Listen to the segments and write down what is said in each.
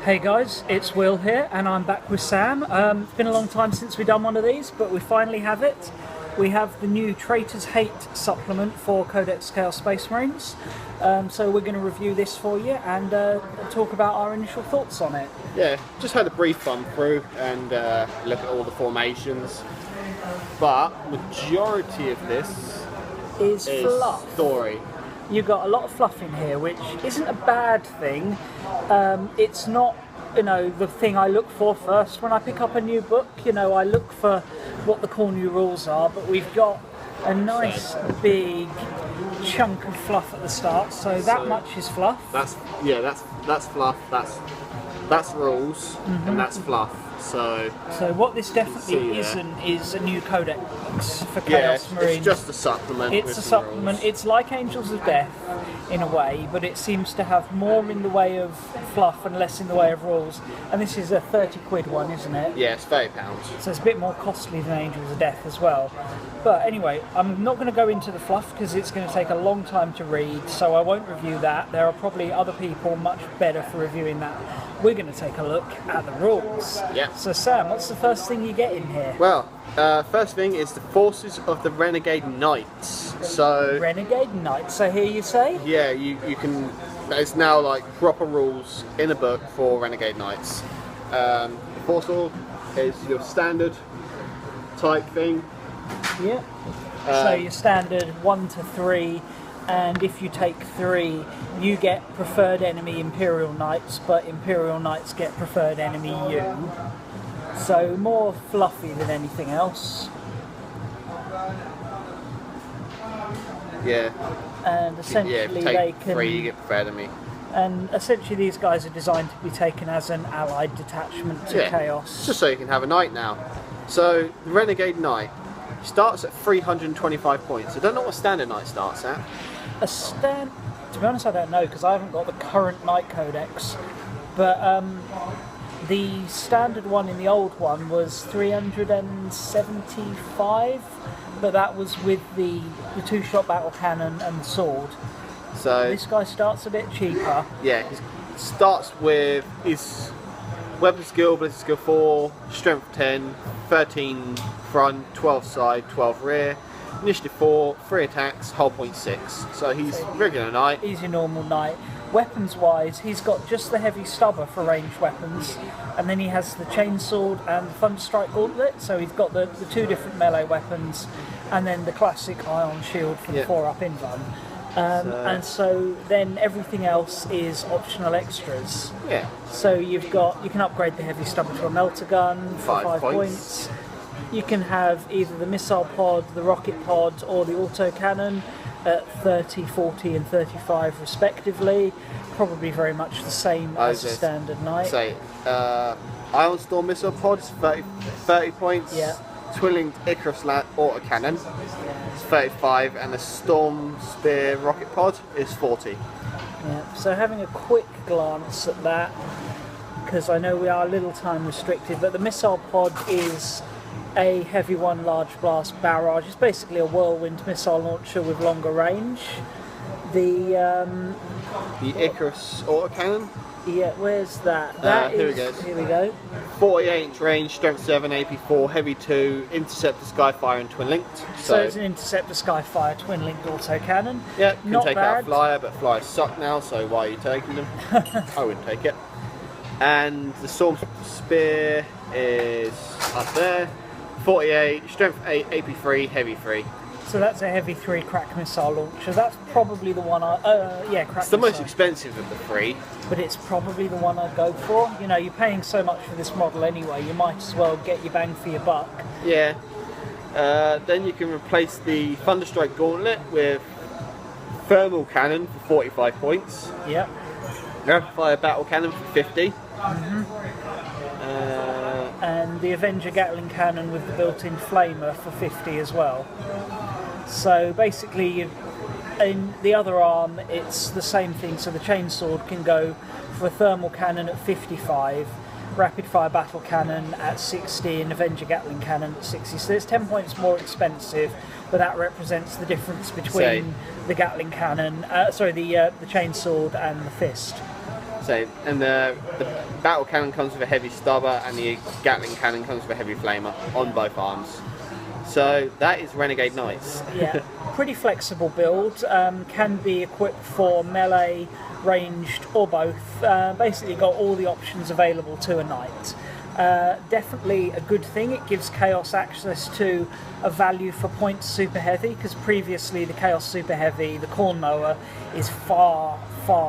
Hey guys, it's Will here and I'm back with Sam. It's been a long time since we've done one of these, but we finally have it. We have the new Traitor's Hate supplement for Codex Chaos Space Marines. So we're going to review this for you and talk about our initial thoughts on it. Yeah, just had a brief thumb through and look at all the formations. But majority of this is fluff. Story. You've got a lot of fluff in here, which isn't a bad thing. It's not, the thing I look for first when I pick up a new book. I look for what the core new rules are, but we've got a nice big chunk of fluff at the start. So that much is fluff. That's fluff. That's rules, and that's fluff. So what this definitely isn't is a new codex for Chaos Marines. It's just a supplement. It's a supplement. Rules. It's like Angels of Death in a way, but it seems to have more in the way of fluff and less in the way of rules. And this is a 30 quid one, isn't it? Yeah, it's £30. So it's a bit more costly than Angels of Death as well. But anyway, I'm not going to go into the fluff because it's going to take a long time to read, so I won't review that. There are probably other people much better for reviewing that. We're going to take a look at the rules. Yeah. So Sam, what's the first thing you get in here? Well, first thing is the forces of the Renegade Knights. So Renegade Knights. So here you say? Yeah, you can. There's now like proper rules in a book for Renegade Knights. The force order is your standard type thing. Yeah. So your standard 1 to 3. And if you take 3, you get preferred enemy Imperial Knights, but Imperial Knights get preferred enemy you. So more fluffy than anything else. Yeah. And essentially they can. 3, you get preferred enemy. And essentially these guys are designed to be taken as an allied detachment to Chaos. Just so you can have a knight now. So the Renegade Knight starts at 325 points. I don't know what standard knight starts at. To be honest, I don't know because I haven't got the current Knight Codex. But the standard one in the old one was 375, but that was with the 2-shot battle cannon and the sword. So this guy starts a bit cheaper. Yeah, he starts with his weapon skill, ballistic skill 4, strength 10, 13 front, 12 side, 12 rear. Initiative 4, 3 attacks, hull point 6. So he's regular knight. He's your normal knight. Weapons wise, he's got just the heavy stubber for ranged weapons, and then he has the chainsword and the thunderstrike gauntlet. So he's got the 2 different melee weapons, and then the classic ion shield for the 4-up invuln. And so then everything else is optional extras. Yeah. So you can upgrade the heavy stubber to a melter gun for 5 points. You can have either the missile pod, the rocket pod, or the autocannon at 30, 40 and 35 respectively. Probably very much the same as a standard knight. Say, Ion Storm missile pod is 30 points. Yeah. Twin-linked Icarus autocannon is 35, and the Storm Spear rocket pod is 40. Yeah. So having a quick glance at that, because I know we are a little time restricted, but the missile pod is a heavy one large blast barrage. It's basically a whirlwind missile launcher with longer range. The Icarus autocannon. Yeah, where's that? Here we go. 48-inch range, strength 7, AP 4, heavy 2, interceptor, skyfire, and twin linked. So it's an interceptor, skyfire, twin linked autocannon. Yeah, you not can take bad. out a flyer, but flyers suck now. So why are you taking them? I wouldn't take it. And the Storm Spear is up there. 48, strength 8, AP 3, heavy 3. So that's a heavy 3 crack missile launcher. That's probably the one crack It's the most expensive of the 3. But it's probably the one I'd go for. You're paying so much for this model anyway, you might as well get your bang for your buck. Yeah. Then you can replace the Thunderstrike Gauntlet with Thermal Cannon for 45 points. Yep. Rapid Fire Battle Cannon for 50. And the Avenger Gatling Cannon with the built-in flamer for 50 as well. So basically, in the other arm, it's the same thing. So the chainsword can go for a thermal cannon at 55, rapid fire battle cannon at 60, and Avenger Gatling Cannon at 60. So it's 10 points more expensive, but that represents the difference between the Gatling Cannon, the chainsword and the fist. So, and the battle cannon comes with a heavy stubber, and the Gatling cannon comes with a heavy flamer on both arms. So that is Renegade Knights. Yeah, pretty flexible build. Can be equipped for melee, ranged, or both. Basically got all the options available to a knight. Definitely a good thing. It gives Chaos access to a value for points super heavy, because previously the Chaos super heavy, the Corn Mower, is far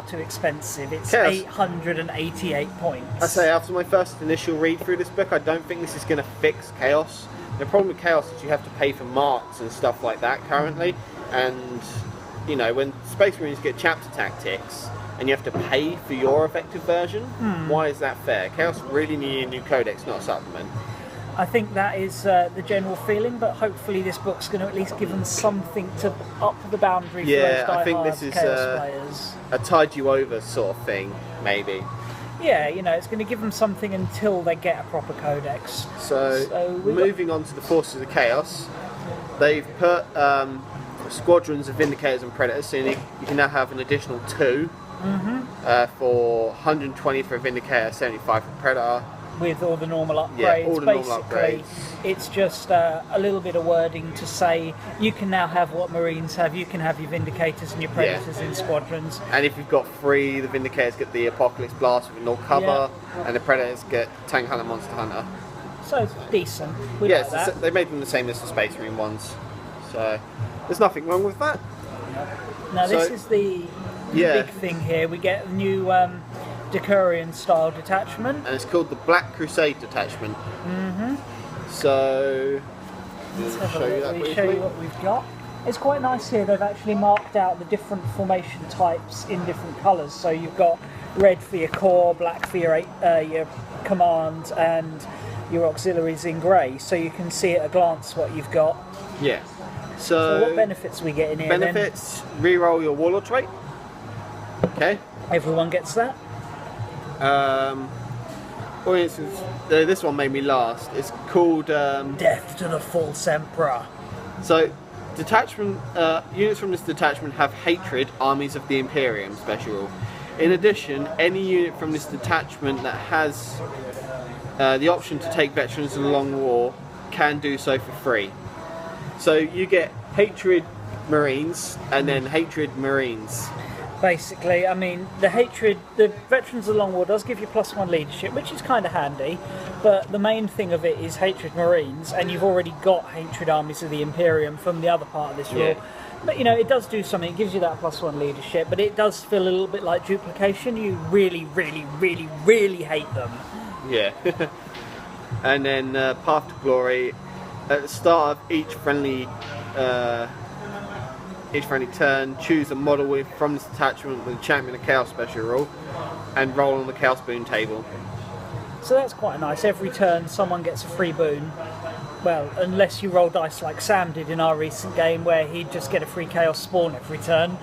too expensive. It's Chaos. 888 points. I say, after my first initial read through this book, I don't think this is going to fix Chaos. The problem with Chaos is you have to pay for marks and stuff like that currently, and you know, when Space Marines get chapter tactics and you have to pay for your effective version, why is that fair? Chaos really need a new codex, not a supplement. I think that is the general feeling, but hopefully this book's going to at least give them something to up the boundary for those I think die-hard this is Chaos players. a tide you over sort of thing, maybe. Yeah, you know, it's going to give them something until they get a proper codex. So moving on to the Forces of Chaos, they've put squadrons of Vindicators and Predators, so you can now have an additional 2 for 120 for a Vindicator, 75 for Predator. With all the normal upgrades. Yeah, all the normal basically, upgrades. it's just a little bit of wording to say you can now have what Marines have. You can have your Vindicators and your Predators in squadrons. And if you've got 3, the Vindicators get the Apocalypse Blast with no cover, and the Predators get Tank Hunter, Monster Hunter. So it's decent. We Yes, like that. they made them the same as the Space Marine ones. So there's nothing wrong with that. Now this So- is the big thing here. We get a new decurion style detachment. And it's called the Black Crusade Detachment. So Let's have a show you look. that Let me show you briefly. what we've got. It's quite nice here. They've actually marked out the different formation types in different colours. So you've got red for your core, black for your command, and your auxiliaries in grey. So you can see at a glance what you've got. Yeah. So what benefits are we getting here? Benefits: reroll your warlord trait. Okay. Then? Everyone gets that. For instance, this one made me last. It's called Death to the false emperor. so detachment. Units from this detachment have hatred, armies of the Imperium special rule. In addition, any unit from this detachment that has the option to take veterans in a long war can do so for free. So you get hatred Marines and then hatred Marines. Basically, I mean, the Veterans of the Long War does give you +1 leadership, which is kind of handy, but the main thing of it is Hatred Marines, and you've already got Hatred Armies of the Imperium from the other part of this rule. But, you know, it does do something, it gives you that +1 leadership, but it does feel a little bit like duplication. You really, really, really, really hate them. Yeah. And then Path to Glory, at the start of each friendly turn, choose a model from this detachment with a Champion of Chaos special rule and roll on the Chaos boon table. So that's quite nice. Every turn someone gets a free boon. Well, unless you roll dice like Sam did in our recent game, where he'd just get a free Chaos spawn every turn.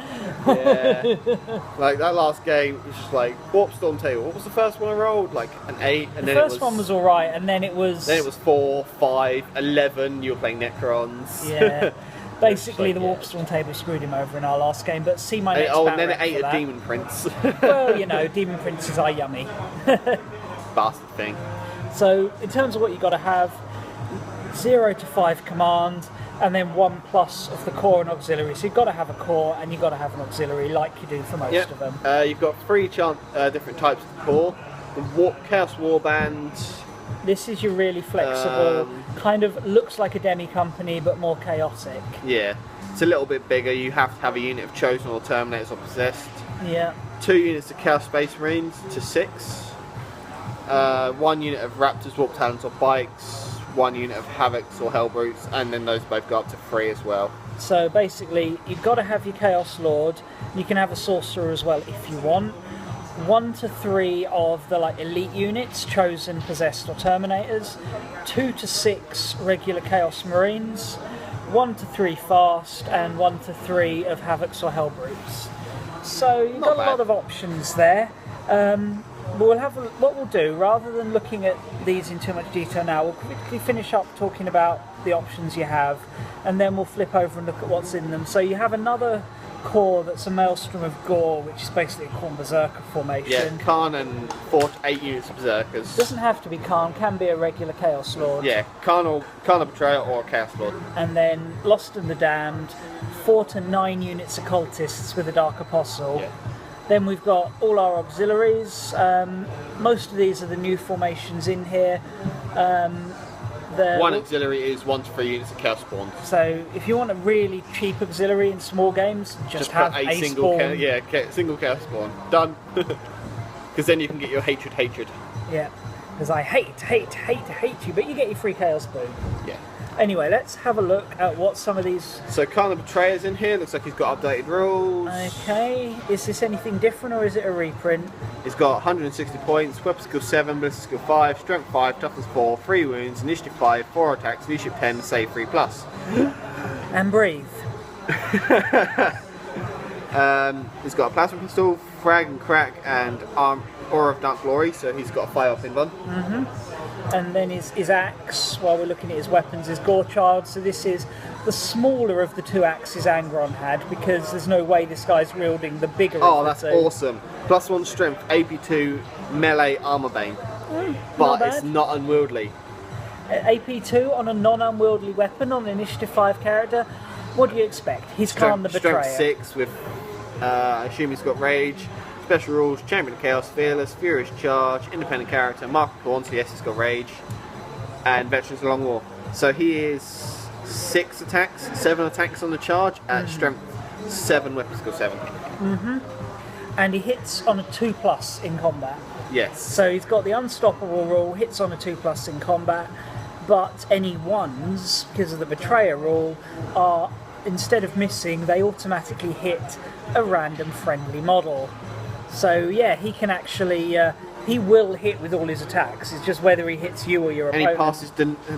Yeah. Like that last game was just like Warp Storm table. What was the first one I rolled? Like an 8, and The first one was alright, and then it was 4, 5, 11. You were playing Necrons. Yeah. Basically, the yeah. Warpstorm table screwed him over in our last game, but see my next and then it Batarang ate for a that. Demon Prince. Well, you know, Demon Princes are yummy. Bastard thing. So, in terms of what you've got to have, 0 to 5 command, and then 1+ of the core and auxiliary. So you've got to have a core, and you've got to have an auxiliary, like you do for most of them. You've got 3 different types of core. The Chaos Warband. This is your really flexible, kind of looks like a demi company, but more chaotic. Yeah. It's a little bit bigger. You have to have a unit of Chosen or Terminators or Possessed. Yeah. 2 units of Chaos Space Marines to 6. 1 unit of Raptors, Warp Talons or Bikes. 1 unit of Havocs or Hellbrutes, and then those both go up to 3 as well. So basically, you've got to have your Chaos Lord. You can have a Sorcerer as well if you want. 1 to 3 of the elite units, Chosen, Possessed or Terminators. 2 to 6 regular Chaos Marines. 1 to 3 Fast, and 1 to 3 of Havocs or Hellbrutes. So you've got a lot of options there. What we'll do, rather than looking at these in too much detail now, we'll quickly finish up talking about the options you have, and then we'll flip over and look at what's in them. So you have another corps that's a Maelstrom of Gore, which is basically a Khorne Berserker formation. Yeah, Khan and 4 to 8 units of Berserkers. Doesn't have to be Khan, can be a regular Chaos Lord. Yeah, Khard the Betrayer or a Chaos Lord. And then Lost and the Damned, 4 to 9 units of Cultists with a Dark Apostle. Yeah. Then we've got all our auxiliaries. Most of these are the new formations in here. One auxiliary is 1 to 3 units of Chaos Spawn. So if you want a really cheap auxiliary in small games, just have put a single spawn. single Chaos Spawn. Done. Because then you can get your hatred. Yeah, because I hate you, but you get your free Chaos Boon. Yeah. Anyway, let's have a look at what some of these... So Khard the Betrayer's in here, looks like he's got updated rules. Okay, is this anything different or is it a reprint? He's got 160 points, weapon skill 7, ballistic skill 5, strength 5, toughness 4, 3 wounds, initiative 5, 4 attacks, leadership 10, save 3+. And breathe. He's got a plasma pistol, frag and crack, and aura of dark glory, so he's got a fire-up in one. And then his axe, while we're looking at his weapons, is Gorechild. So this is the smaller of the 2 axes Angron had, because there's no way this guy's wielding the bigger Oh, of the that's 2. awesome. +1 strength, AP2, melee, armor bane. But it's not unwieldy. AP2 on a non-unwieldy weapon on an Initiative 5 character. What do you expect? He's Khard the Betrayer. Strength 6 with, I assume he's got rage. Special rules, Champion of Chaos, Fearless, Furious Charge, Independent Character, Mark of Khorne, so yes, he's got Rage, and Veterans of the Long War. So he is 7 attacks on the charge at Strength 7, Weapon Skill 7. And he hits on a 2+ in combat. Yes. So he's got the Unstoppable rule, hits on a 2+ in combat, but any 1s, because of the Betrayer rule, are, instead of missing, they automatically hit a random friendly model. So yeah, he can actually, he will hit with all his attacks. It's just whether he hits you or your opponent. And he passes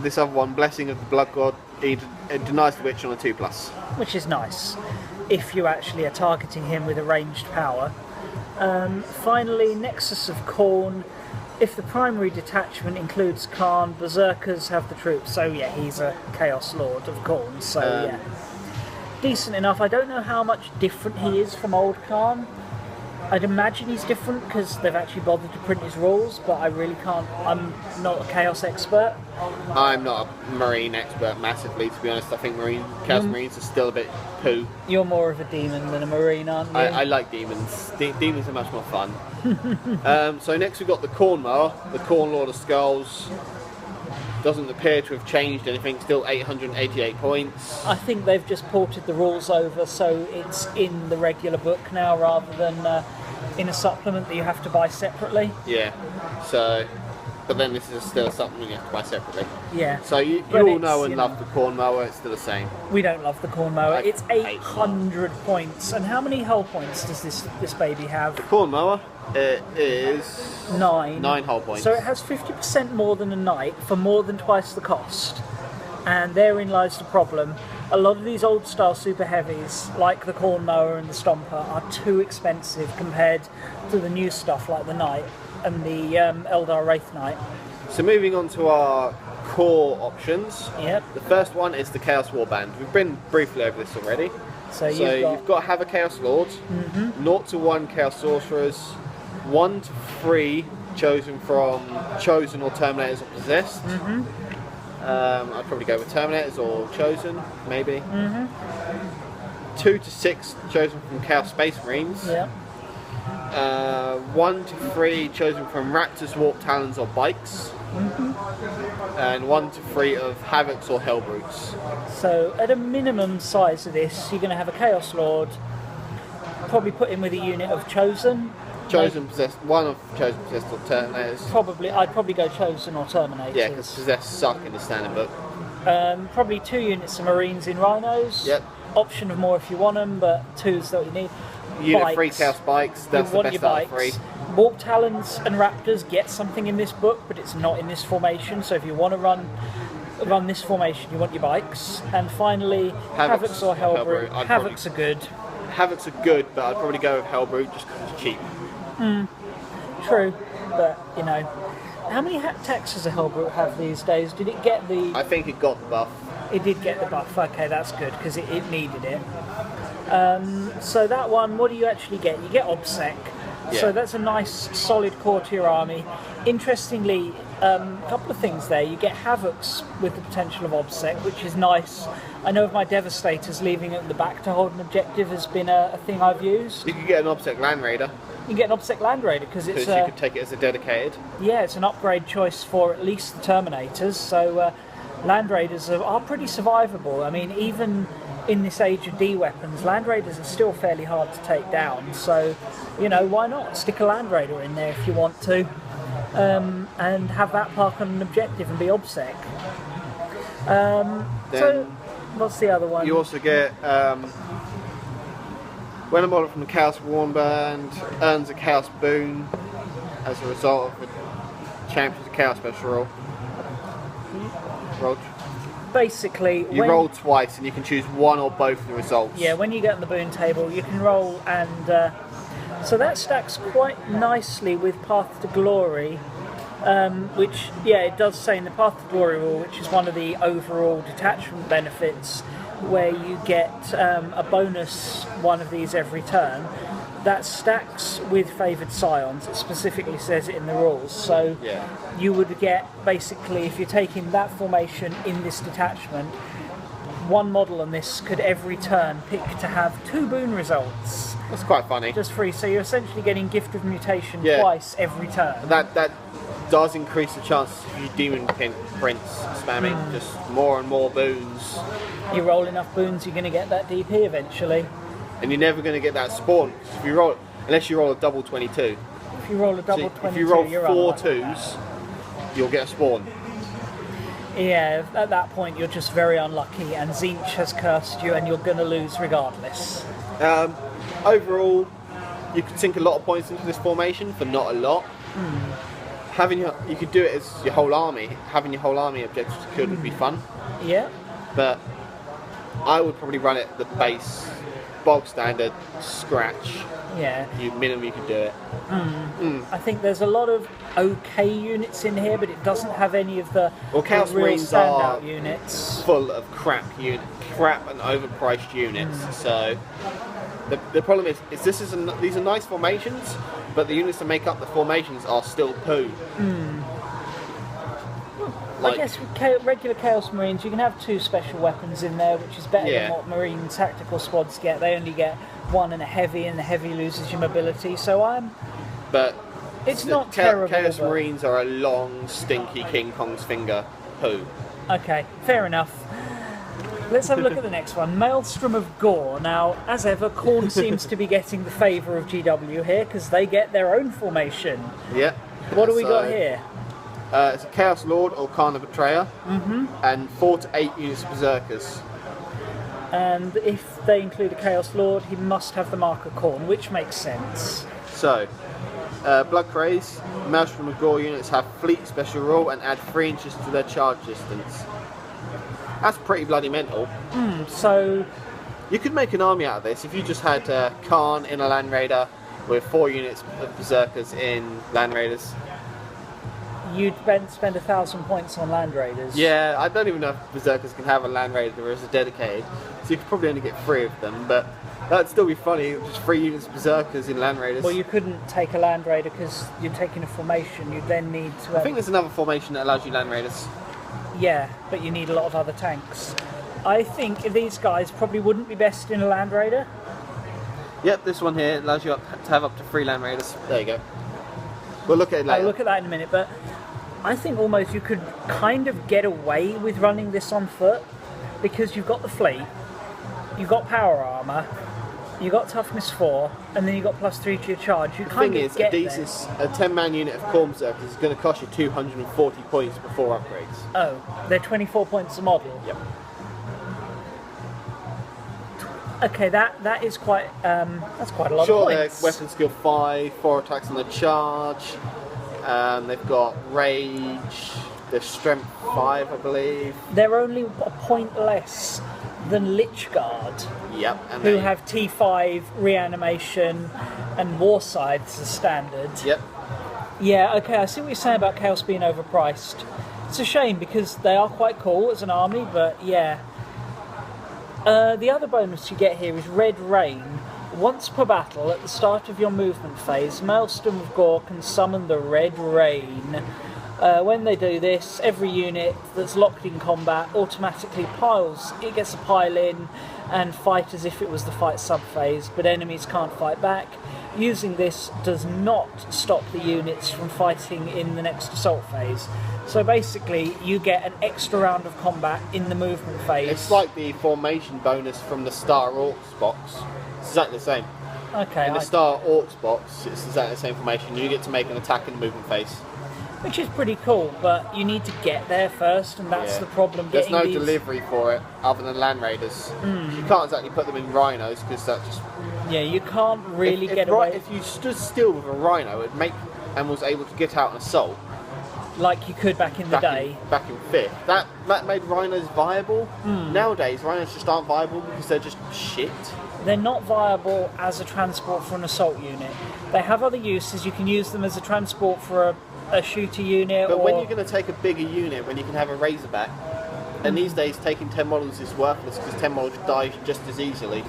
this other one, Blessing of the Blood God, he denies the Witch on a 2+. Which is nice, if you actually are targeting him with a ranged power. Finally, Nexus of Khorne. If the primary detachment includes Khan, Berserkers have the troops. So yeah, he's a Chaos Lord of Khorne, so yeah. Decent enough. I don't know how much different he is from old Khan. I'd imagine he's different because they've actually bothered to print his rules, but I really can't. I'm not a Chaos expert. I'm not a Marine expert massively, to be honest. I think Chaos Marines are still a bit poo. You're more of a demon than a Marine, aren't you? I like demons. Demons are much more fun. So next we've got the Khorne Mower, the Khorne Lord of Skulls. Doesn't appear to have changed anything, still 888 points. I think they've just ported the rules over so it's in the regular book now rather than in a supplement that you have to buy separately. Yeah, so, but then this is still a supplement you have to buy separately. Yeah. So you all know and love the Khorne Mower, it's still the same. We don't love the Khorne Mower. It's 800 points. And how many hull points does this baby have? The Khorne Mower, it is 9 hull points. So it has 50% more than a knight for more than twice the cost. And therein lies the problem. A lot of these old style super heavies, like the Khorne Mower and the Stomper, are too expensive compared to the new stuff like the Knight and the Eldar Wraith Knight. So moving on to our core options. Yep. The first one is the Chaos Warband. We've been briefly over this already. So you've got to have a Chaos Lord, 0 to 1 Chaos Sorcerers, 1 to 3 chosen from Chosen or Terminators or Possessed. I'd probably go with Terminators or Chosen, maybe. 2 to 6 chosen from Chaos Space Marines. Yeah. 1 to 3 chosen from Raptors, Warp Talons or Bikes. And 1 to 3 of Havocs or Hellbrutes. So at a minimum size of this, you're going to have a Chaos Lord, probably put in with a unit of Chosen. Chosen Possessed, one of Chosen Possessed or Terminators. I'd probably go Chosen or Terminators. Yeah, because Possessed suck in the standard book. Probably 2 units of Marines in Rhinos. Yep. Option of more if you want them, but 2's what you need. Unit 3 Chaos Bikes, that's the best out of 3. Warp Talons and Raptors get something in this book, but it's not in this formation, so if you want to run this formation, you want your bikes. And finally, Havocs or Hellbrute. Havocs are good. Havocs are good, but I'd probably go with Hellbrute just because it's cheap. True, but you know, how many attacks does a Hellbrute have these days? Did it get the... I think it got the buff. It did get the buff. Okay, that's good because it needed it. So that one, what do you actually get? You get OBSEC. Yeah. So that's a nice solid core to your army. Interestingly, a couple of things there. You get Havocs with the potential of OBSEC, which is nice. I know of my Devastators leaving it at the back to hold an objective has been a thing I've used. You could get an OBSEC Land Raider. You can get an OBSEC Land Raider because it's you could take it as a dedicated. Yeah, it's an upgrade choice for at least the Terminators. So Land Raiders are pretty survivable. I mean, even in this age of D weapons, Land Raiders are still fairly hard to take down. So, you know, why not stick a Land Raider in there if you want to, and have that park on an objective and be OBSEC. So, what's the other one? You also get when a model from the Chaos Warband earns a Chaos boon as a result of the Champions of Chaos special roll. Basically, you roll twice and you can choose one or both of the results. Yeah, when you get on the boon table, you can roll, and so that stacks quite nicely with Path to Glory, which, yeah, it does say in the Path to Glory rule, which is one of the overall detachment benefits, where you get a bonus one of these every turn. That stacks with favoured scions. It specifically says it in the rules. So yeah. You would get, basically, if you're taking that formation in this detachment, one model on this could every turn pick to have 2 boon results. That's quite funny. Just free. So you're essentially getting Gift of Mutation twice every turn. That does increase the chances of you Demon Prince spamming just more and more boons. You roll enough boons, you're going to get that DP eventually. And you're never going to get that spawn if you roll, unless you roll a double 22. If you roll a double 22, if you roll you're 4 unlucky. 2s, you'll get a spawn. Yeah, at that point you're just very unlucky, and Zinch has cursed you, and you're going to lose regardless. Overall, you could sink a lot of points into this formation for not a lot. You could do it as your whole army. Having your whole army objectives secured would be fun. Yeah. But I would probably run it the base, bog standard, scratch. Yeah. Minimum you could do it. I think there's a lot of okay units in here, but it doesn't have any of the Chaos real Marines standout are units. Full of crap and overpriced units. So the problem is these are nice formations, but the units that make up the formations are still poo. I guess with regular Chaos Marines, you can have 2 special weapons in there, which is better than what Marine tactical squads get. They only get 1 and a heavy, and the heavy loses your mobility. So But it's not terrible. Chaos Marines are a long, stinky King Kong's finger poo. Okay, fair enough. Let's have a look at the next one. Maelstrom of Gore. Now, as ever, Khorne seems to be getting the favour of GW here, because they get their own formation. Yeah. What do we got here? It's a Chaos Lord or Khard the Betrayer, and 4 to 8 units of Berserkers. And if they include a Chaos Lord, he must have the marker Khorne, which makes sense. So, Blood Craze, Maelstrom of Gore units have Fleet Special Rule and add 3 inches to their charge distance. That's pretty bloody mental. So you could make an army out of this if you just had Khan in a Land Raider with 4 units of Berserkers in Land Raiders. You'd spend 1,000 points on Land Raiders. Yeah, I don't even know if Berserkers can have a Land Raider as a dedicated, so you could probably only get 3 of them, but that'd still be funny, just 3 units of Berserkers in Land Raiders. Well, you couldn't take a Land Raider because you're taking a formation, you'd then need to... I think there's another formation that allows you Land Raiders. Yeah, but you need a lot of other tanks. I think these guys probably wouldn't be best in a Land Raider. Yep, this one here allows you to have up to 3 Land Raiders. There you go. We'll look at it later. I'll look at that in a minute, but I think almost you could kind of get away with running this on foot, because you've got the fleet, you've got power armour, you've got toughness 4, and then you've got +3 to your charge. You kind of get there. A 10-man unit of Khorne Berserkers is going to cost you 240 points before upgrades. Oh, they're 24 points a model? Yep. Okay, that is quite, that's quite a lot of Sure, points. they're weapon skill 5, 4 attacks on the charge, they've got rage, they're strength 5, I believe. They're only a point less than Lich Guard, Yep. And who have T5, reanimation, and war sides as standard. Yep. Yeah, okay, I see what you're saying about Chaos being overpriced. It's a shame because they are quite cool as an army, but yeah. The other bonus you get here is Red Rain. Once per battle, at the start of your movement phase, Maelstrom of Gore can summon the Red Rain. When they do this, every unit that's locked in combat automatically piles. It gets a pile in and fight as if it was the fight sub-phase, but enemies can't fight back. Using this does not stop the units from fighting in the next assault phase. So basically, you get an extra round of combat in the movement phase. It's like the formation bonus from the Star Orcs box. It's exactly the same. Okay. In the Star Orcs box, it's exactly the same formation. You get to make an attack in the movement phase. Which is pretty cool, but you need to get there first, and that's the problem. There's no delivery for it other than Land Raiders. You can't exactly put them in Rhinos because that just... Yeah, you can't really get away... If you stood still with a Rhino and was able to get out an assault... Like you could back in the day. Back in 5th. That made Rhinos viable. Nowadays, Rhinos just aren't viable because they're just shit. They're not viable as a transport for an assault unit. They have other uses. You can use them as a transport for a shooter unit. But when you're going to take a bigger unit, when you can have a Razorback, and these days taking 10 models is worthless because 10 models die just as easily.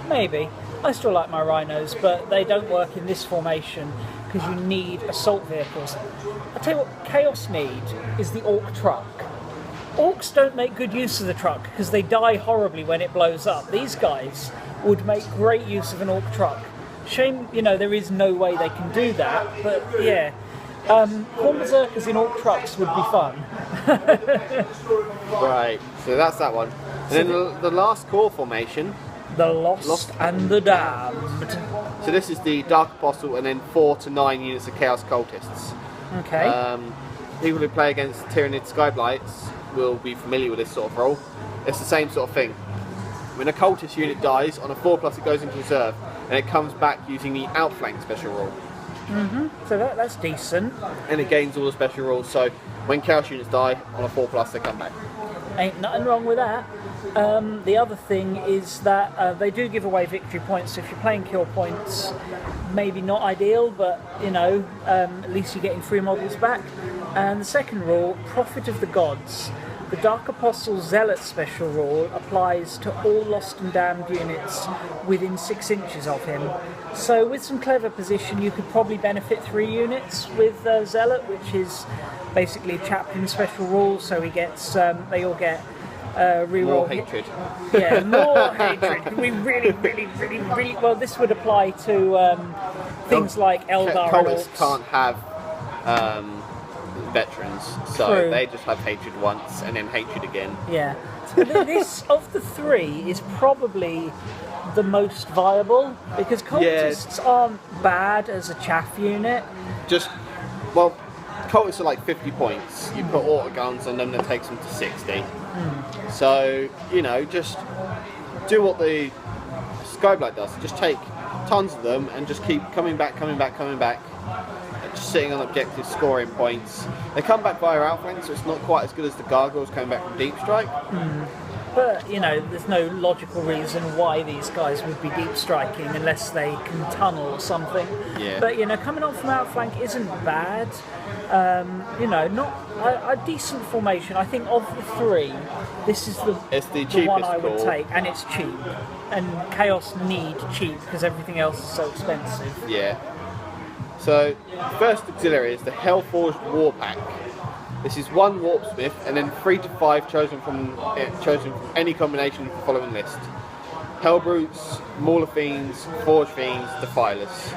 Maybe. I still like my Rhinos, but they don't work in this formation because you need assault vehicles. I'll tell you what Chaos need is the Orc truck. Orcs don't make good use of the truck because they die horribly when it blows up. These guys would make great use of an Orc truck. Shame, there is no way they can do that, but yeah. Corn Berserkers in Orc trucks would be fun. Right, so that's that one. And then the last core formation... The Lost and the Damned. So this is the Dark Apostle and then 4 to 9 units of Chaos Cultists. Okay. People who play against Tyranid Skyblights will be familiar with this sort of role. It's the same sort of thing. When a Cultist unit dies, on a 4+ it goes into reserve, and it comes back using the Outflank special rule. So that's decent. And it gains all the special rules, so when Chaos units die, on a 4+ they come back. Ain't nothing wrong with that. The other thing is that they do give away victory points, so if you're playing kill points, maybe not ideal, but at least you're getting 3 models back. And the second rule, Prophet of the Gods. The Dark Apostle Zealot special rule applies to all Lost and Damned units within 6 inches of him. So with some clever position, you could probably benefit 3 units with Zealot, which is basically Chaplain special rule, so he gets, they all get reroll. More hatred. Yeah, more hatred. We really, well, this would apply to things like Eldar. Cultists can't have veterans, so True. they just have hatred once and then hatred again. Yeah. So this, of the 3, is probably the most viable, because cultists aren't bad as a chaff unit. Cultists are like 50 points. You put auto guns on them, that takes them to 60. So, just do what the Skyblight does. Just take tons of them and just keep coming back. Just sitting on objectives, scoring points. They come back via outflank, so it's not quite as good as the Gargoyles coming back from Deep Strike. But, there's no logical reason why these guys would be deep striking unless they can tunnel or something. Yeah. But, coming on from outflank isn't bad. Not a decent formation. I think of the 3, this is the cheapest one I would call. take, and it's cheap. And Chaos need cheap because everything else is so expensive. Yeah. So, first auxiliary is the Hellforged War Pack. This is 1 Warpsmith and then 3 to 5 chosen from any combination of the following list: Hellbrutes, Mauler Fiends, Forge Fiends, Defilers.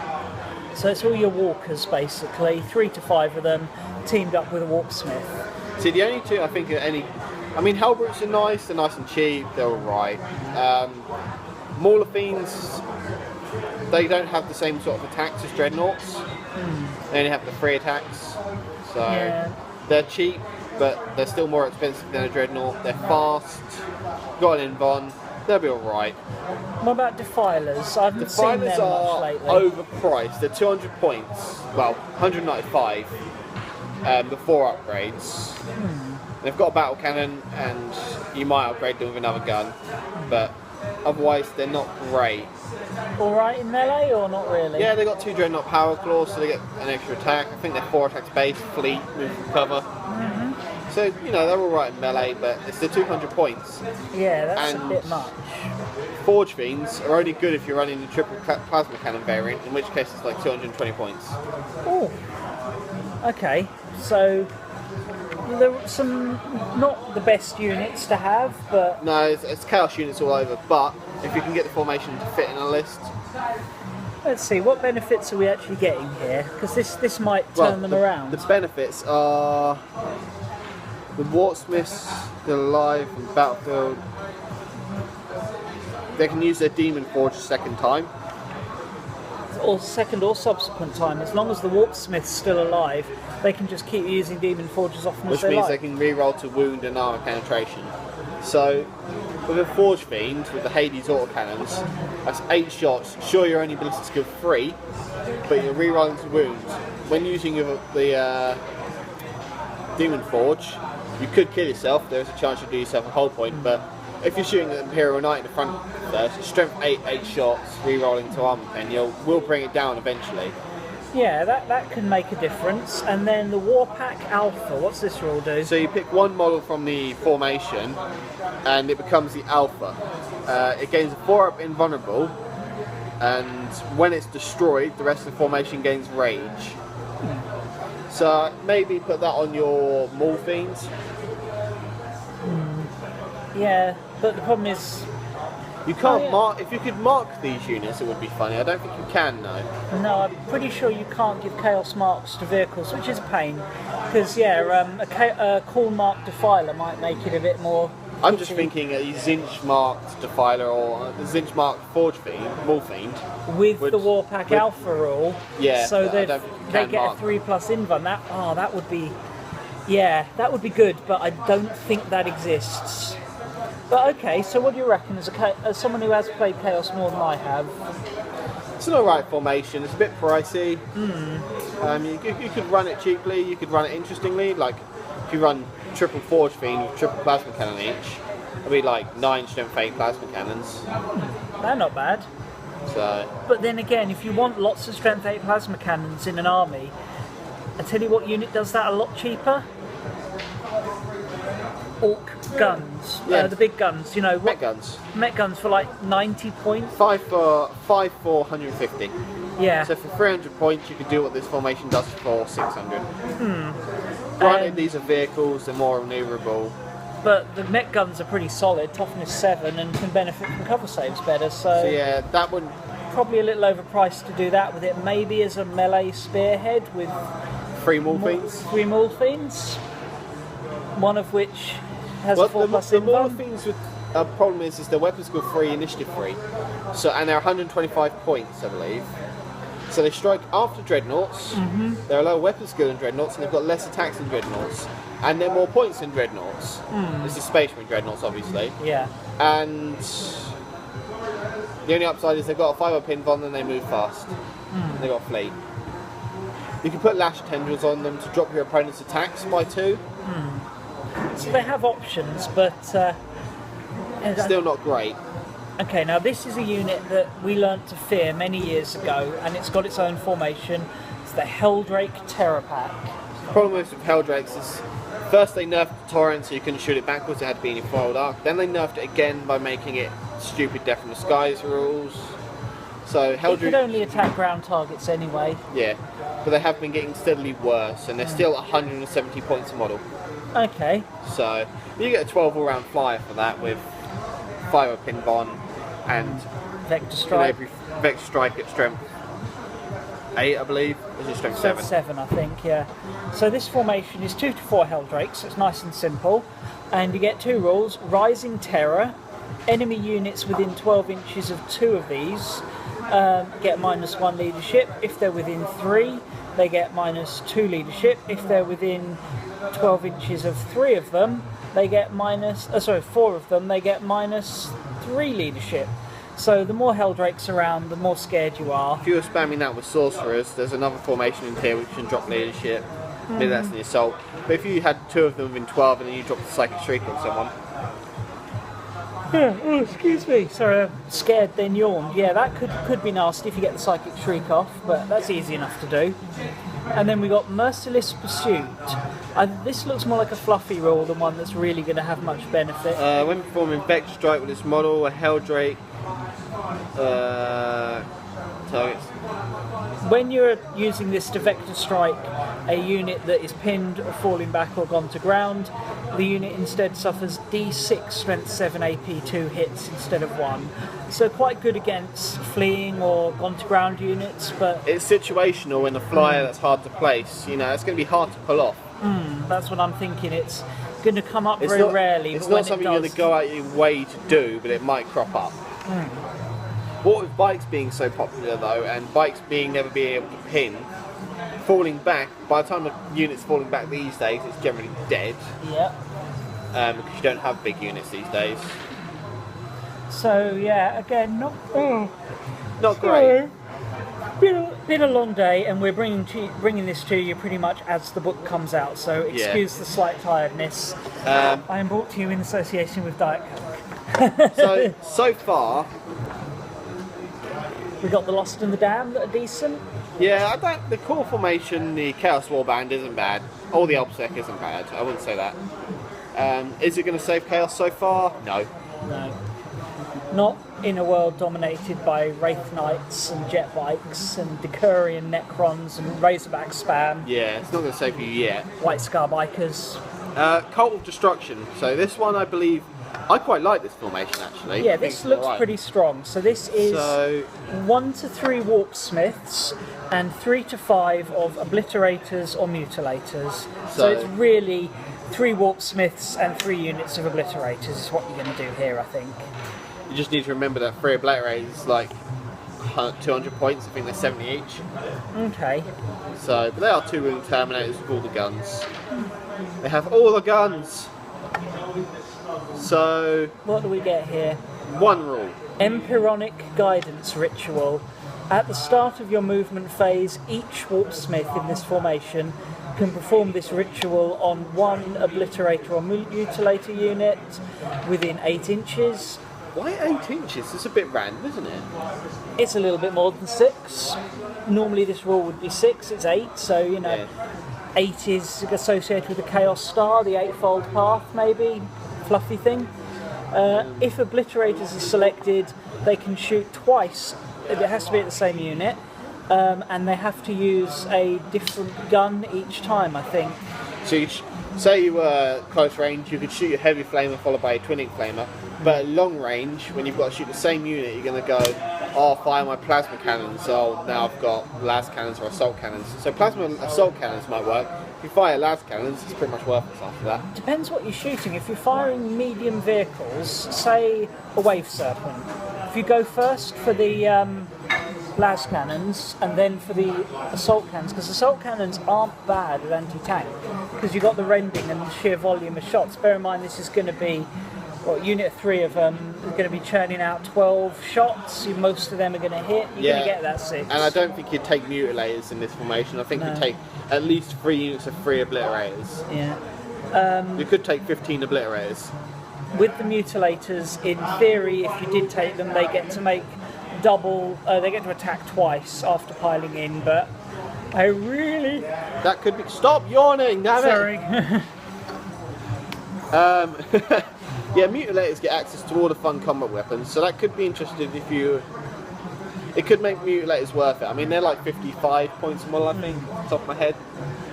So it's all your walkers basically, 3 to 5 of them teamed up with a Warpsmith. See, the only 2 I think are Hellbrutes are nice, they're nice and cheap, they're alright. Mauler Fiends, they don't have the same sort of attacks as Dreadnoughts. They only have the 3 attacks. So they're cheap, but they're still more expensive than a Dreadnought. They're fast, got an Invon, they'll be alright. What about Defilers? I haven't seen them much lately. Overpriced. They're 200 points. Well, 195 before upgrades. They've got a battle cannon, and you might upgrade them with another gun, but otherwise they're not great. alright in melee or not really? Yeah, they got 2 Dreadnought Power Claws, so they get an extra attack. I think they're 4 attacks base, fleet, move from cover. So, you know, they're alright in melee, but it's the 200 points. Yeah, that's And a bit much. Forge Fiends are only good if you're running the triple plasma cannon variant, in which case it's like 220 points. Oh, okay. So there are some not the best units to have, but No, it's chaos units all over, but if you can get the formation to fit in a list. let's see what benefits are we actually getting here, because this might turn them around. The benefits are the Wartsmiths, they're alive in the battlefield. They can use their Demon Forge a second time. Or second or subsequent time, as long as the Warpsmith's still alive, they can just keep using Demon Forge as often Which as they means like. they can re-roll to wound and armor penetration. So, with a Forge Fiend, with the Hades autocannons, that's 8 shots. Sure, you're only ballistic skill 3, but you're re-rolling to wound. When using the Demon Forge, you could kill yourself. There's a chance you'll do yourself a whole point, but if you're shooting an Imperial Knight in the front first, strength 8 shots, re-rolling to armor pen, will bring it down eventually. Yeah, that can make a difference. And then the Warpack Alpha, what's this rule do? So you pick one model from the formation, and it becomes the Alpha. It gains a 4-up invulnerable, and when it's destroyed, the rest of the formation gains rage. So maybe put that on your Maul Fiends. Yeah, but the problem is, You can't mark. If you could mark these units, it would be funny. I don't think you can, though. no, I'm pretty sure you can't give Chaos Marks to vehicles, which is a pain. Because, a Cool Mark Defiler might make it a bit more... I'm just thinking a Zinch marked Defiler or a Zinch marked Forge Fiend, Maul Fiend. With the Warpack Alpha rule, Yeah, so I they don't think you they can get mark. a 3+ invuln. That would be... Yeah, that would be good, but I don't think that exists. But okay, so what do you reckon, as someone who has played Chaos more than I have? It's an alright formation. It's a bit pricey. You could run it cheaply. You could run it interestingly. Like if you run triple Forge Fiend with triple plasma cannon each, it'll be like 9 strength 8 plasma cannons. They're not bad. So But then again, if you want lots of strength 8 plasma cannons in an army, I tell you what unit does that a lot cheaper. Orc guns, Yeah. the big guns, you know. Mech guns. Mech guns for like 90 points. 5 for 150. Yeah. So for 300 points, you could do what this formation does for 600. Granted, these are vehicles; they're more maneuverable. But the mech guns are pretty solid, toughness 7, and can benefit from cover saves better. So Yeah, that would. probably a little overpriced to do that with it. Maybe as a melee spearhead with 3 Maul Fiends. 3 Maul Fiends, one of which has Well, a 4+ the Maul invuln. Fiends with problem is their weapon skill 3, initiative 3. So and they're 125 points, I believe. So they strike after Dreadnoughts. They're a lower weapon skill than Dreadnoughts, and they've got less attacks than Dreadnoughts, and they're more points than Dreadnoughts. This is Space Marine Dreadnoughts, obviously. Yeah. And the only upside is they've got a 5-up invuln and they move fast. They've got fleet. You can put lash tendrils on them to drop your opponent's attacks by 2. So they have options, but Still not great. okay. Now this is a unit that we learnt to fear many years ago, and it's got its own formation. It's the Heldrake Terra pack. The problem with Heldrakes is first they nerfed the torrent so you couldn't shoot it backwards, it had to be in your foiled arc. Then they nerfed it again by making it stupid Death from the Skies rules. So It could Heldrake, only attack ground targets anyway. yeah, but they have been getting steadily worse, and they're still 170 points a model. Okay. So you get a 12 all-round flyer for that with 5-up invuln and Vector Strike. every Vector Strike at strength 8, I believe. Is it strength 7? 7, I think, yeah. So this formation is 2 to 4 Heldrakes, so it's nice and simple. And you get 2 rules: Rising Terror. Enemy units within 12 inches of 2 of these get -1 leadership. If they're within 3, they get -2 leadership. If they're within 12 inches of 3 of them, they get 4 of them, they get -3 leadership. So the more Heldrakes around, the more scared you are. If you were spamming that with sorcerers, there's another formation in here which can drop leadership. Maybe that's the assault. But if you had 2 of them within 12 and then you dropped the psychic streak on someone, Yeah, oh, excuse me. Sorry, I'm scared then yawned. Yeah, that could be nasty if you get the Psychic Shriek off, but that's easy enough to do. And then we got Merciless Pursuit. This looks more like a fluffy rule than one that's really going to have much benefit. When performing Vex Strike with this model, a Heldrake targets. When you're using this to vector strike a unit that is pinned or falling back or gone to ground, the unit instead suffers D6 strength 7 AP 2 hits instead of 1. So quite good against fleeing or gone to ground units, but it's situational when a flyer that's hard to place. You know, it's going to be hard to pull off. That's what I'm thinking. It's going to come up very rarely. It's but not when something it you're does, going to go out your way to do, but it might crop up. What with bikes being so popular though, and bikes never being able to pin, falling back, by the time the unit's falling back these days, it's generally dead. Yeah. Because you don't have big units these days. So yeah, again, not great. Been a long day, and we're bringing this to you pretty much as the book comes out. So excuse the slight tiredness. I am brought to you in association with Diet Coke. so far, we got the Lost and the Damned that are decent. Yeah, the core formation, the Chaos Warband isn't bad. Or the Obsec isn't bad. I wouldn't say that. Is it going to save Chaos so far? No. No. Not in a world dominated by Wraith Knights and Jet Bikes and Decurion Necrons and Razorback Spam. Yeah, it's not going to save you yet. White Scar Bikers. Cult of Destruction. So this one, I believe, I quite like this formation actually. Yeah, this looks pretty strong. So this is 1 to 3 Warpsmiths and 3 to 5 of Obliterators or Mutilators. So it's really 3 Warpsmiths and 3 units of Obliterators is what you're going to do here, I think. You just need to remember that 3 Obliterators is like 200 points. I think they're 70 each. Okay. So, but they are 2 Terminators with all the guns. They have all the guns. So, what do we get here? 1 rule. Empyronic Guidance Ritual. At the start of your movement phase, each Warpsmith in this formation can perform this ritual on 1 Obliterator or Mutilator unit within 8 inches. Why 8 inches? It's a bit random, isn't it? It's a little bit more than 6. Normally this rule would be 6, it's 8, so you know, Yeah. 8 is associated with the Chaos Star, the 8-fold path maybe, fluffy thing. If Obliterators are selected, they can shoot twice. It has to be at the same unit, and they have to use a different gun each time, I think. So you say you were close range, you could shoot your heavy flamer followed by a twinning flamer, but at long range, when you've got to shoot the same unit, you're going to go, oh, I'll fire my plasma cannons, so now I've got las cannons or assault cannons. So plasma assault cannons might work. If you fire las cannons, it's pretty much worthless after that. Depends what you're shooting. If you're firing medium vehicles, say a Wave Serpent, if you go first for the las cannons and then for the assault cannons, because assault cannons aren't bad at anti-tank, because you've got the rending and the sheer volume of shots. Bear in mind this is going to be, unit 3 of them is going to be churning out 12 shots. Most of them are going to hit. You're going to get that 6. And I don't think you'd take Mutilators in this formation. I think you'd take at least 3 units of 3 Obliterators. Yeah. You could take 15 Obliterators. With the Mutilators, in theory, if you did take them, they get to make double. They get to attack twice after piling in. But I really. That could be. Stop yawning, damn it! Sorry. Yeah, Mutilators get access to all the fun combat weapons, so that could be interesting if you. It could make Mutilators worth it. I mean, they're like 55 points a model, I think, off the top of my head.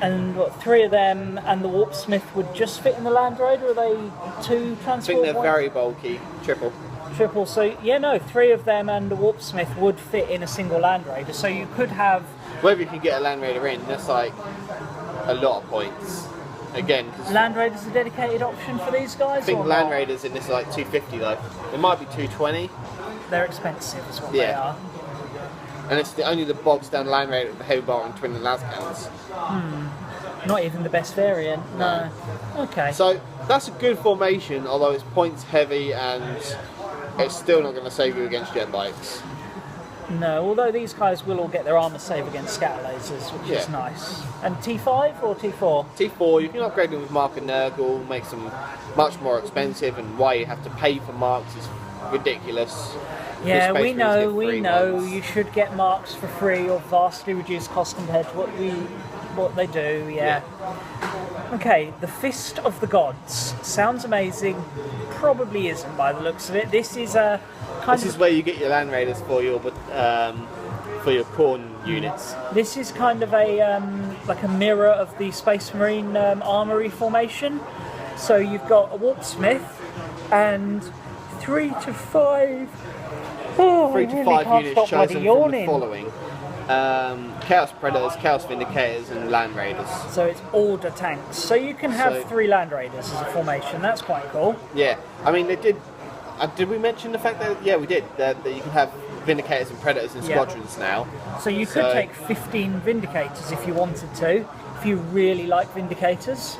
And 3 of them and the Warpsmith would just fit in the Land Raider? Are they 2 transport? I think they're very bulky. Triple. So, 3 of them and the Warpsmith would fit in a single Land Raider. So you could have. Whether you can get a Land Raider in, that's like a lot of points. Again, because Land Raider's a dedicated option for these guys? I think Land Raiders in this are like 250 though. It might be 220. They're expensive, is what they are. And it's only the box down Land Raider with the heavy bar and twin and las cannons. Not even the best variant. No. Okay. So that's a good formation, although it's points heavy and it's still not going to save you against jet bikes. No, although these guys will all get their armour save against scatter lasers, which is nice. And T5 or T4? T4, you can upgrade them with Mark and Nurgle, makes them much more expensive, and why you have to pay for marks is ridiculous. Yeah, Because we Space Marines get we free know. ones. You should get marks for free or vastly reduced cost compared to what they do. Yeah. Okay, the Fist of the Gods sounds amazing. Probably isn't by the looks of it. This is a kind This is where you get your Land Raiders for your Khorne units. This is kind of a like a mirror of the Space Marine armory formation. So you've got a Warpsmith and 3 to 5. Oh, 3 to 5 units chosen from the following: Chaos Predators, Chaos Vindicators, and Land Raiders. So it's order tanks. So you can have 3 Land Raiders as a formation. That's quite cool. Yeah, I mean they did. Did we mention the fact that we did that you can have Vindicators and Predators in squadrons now? So you could take 15 Vindicators if you wanted to, if you really like Vindicators.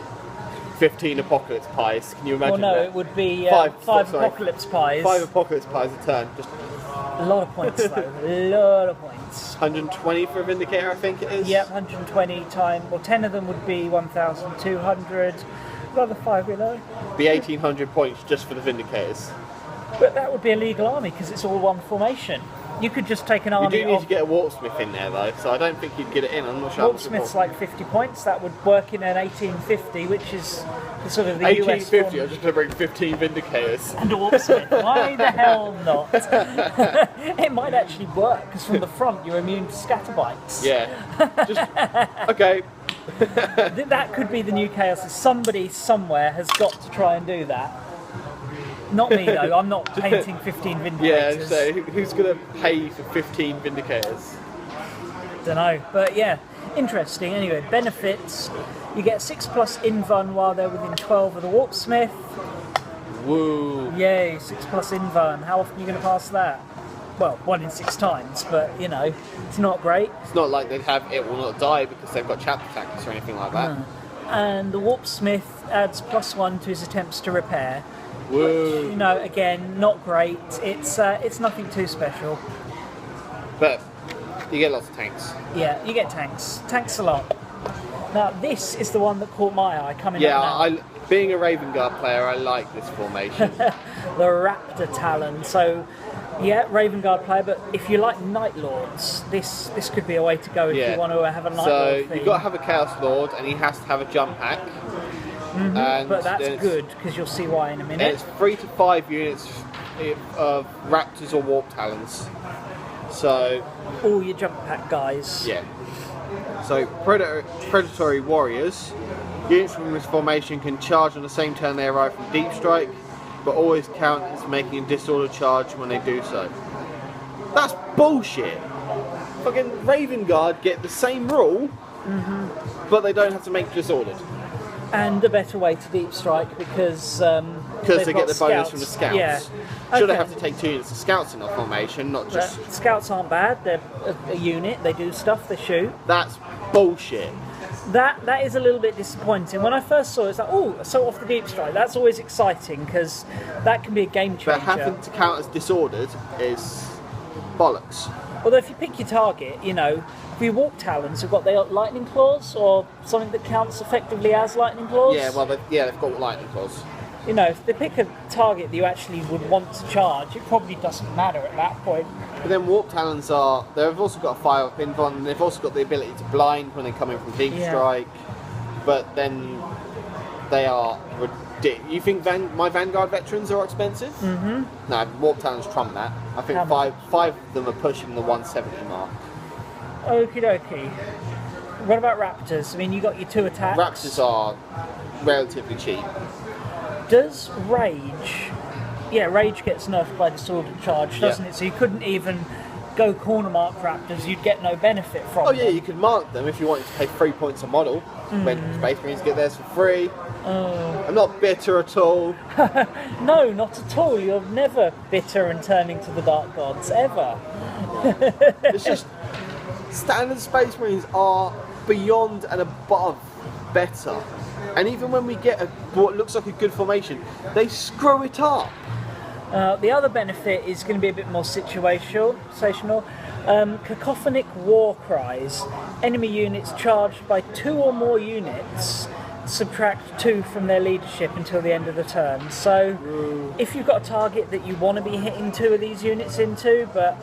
15 Apocalypse Pies. Can you imagine? Well, no, that? it would be 5 Apocalypse Pies. 5 Apocalypse Pies a turn. Just a lot of points though. A lot of points. 120 for a Vindicator, I think it is. Yep, 120 times. Well, 10 of them would be 1,200. Another 5 below. Be 1,800 points just for the Vindicators. But that would be a legal army because it's all one formation. You could just take an army. You do need to get a Warpsmith in there though, so I don't think you'd get it in. I'm not sure. Warpsmith's like 50 points. That would work in an 1850, which is the sort of the 1850. US I'm just going to bring 15 Vindicators. and a Warpsmith. Why the hell not? It might actually work because from the front you're immune to scatterbites. Yeah. Just okay. That could be the new chaos. Somebody somewhere has got to try and do that. Not me though, I'm not painting 15 Vindicators. Yeah, so who's going to pay for 15 Vindicators? Don't know, but yeah, interesting. Anyway, benefits: you get 6+ invuln while they're within 12 of the Warpsmith. Woo! Yay, 6+ invuln. How often are you going to pass that? Well, 1 in 6 times, but you know, it's not great. It's not like they'd have it will not die because they've got chapter tactics or anything like that. No. And the Warpsmith adds +1 to his attempts to repair. Woo! Which, you know, again, not great. It's nothing too special. But you get lots of tanks. Yeah, you get tanks. Tanks a lot. Now, this is the one that caught my eye coming up now. Being a Raven Guard player, I like this formation. The Raptor Talon. So, yeah, Raven Guard player, but if you like Night Lords, this could be a way to go if you want to have a Night Lord theme. You've got to have a Chaos Lord, and he has to have a jump pack. Mm-hmm. But that's good, because you'll see why in a minute. And it's 3 to 5 units of Raptors or Warp Talons. So all your jump pack guys. Yeah. So predatory warriors. Units from this formation can charge on the same turn they arrive from Deep Strike, but always count as making a disorder charge when they do so. That's bullshit. Fucking Raven Guard get the same rule, but they don't have to make disordered. And a better way to deep strike because they get the bonus from the scouts. Yeah. Should I have to take 2 units of scouts in our formation, not just... Scouts aren't bad, they're a unit, they do stuff, they shoot. That's bullshit. That is a little bit disappointing. When I first saw it, it's like, oh, so off the deep strike. That's always exciting because that can be a game changer. But having to count as disordered is bollocks. Although if you pick your target, you know, if you Warp Talons have got their lightning claws or something that counts effectively as lightning claws. Yeah, well, they've got lightning claws. You know, if they pick a target that you actually would want to charge, it probably doesn't matter at that point. But then Warp Talons they've also got a 5-up invuln, and they've also got the ability to blind when they come in from Deep Strike. But then they are ridiculous. You think my Vanguard veterans are expensive? Mm-hmm. No, Warp Talons trump that. I think five of them are pushing the 170 mark. Okie dokie. What about Raptors? I mean, you got your 2 attacks. Raptors are relatively cheap. Does Rage... Yeah, Rage gets nerfed by Disordered Charge, doesn't it? So you couldn't even go corner mark Raptors, you'd get no benefit from them. Oh yeah, you could mark them if you wanted to pay 3 points a model, when Space Marines get theirs for free. I'm not bitter at all. No, not at all. You're never bitter and turning to the Dark Gods, ever. It's just... Standard Space Marines are beyond and above better. And even when we get what looks like a good formation, they screw it up. The other benefit is going to be a bit more situational. Cacophonic war cries. Enemy units charged by 2 or more units subtract 2 from their leadership until the end of the turn. So if you've got a target that you want to be hitting 2 of these units into, but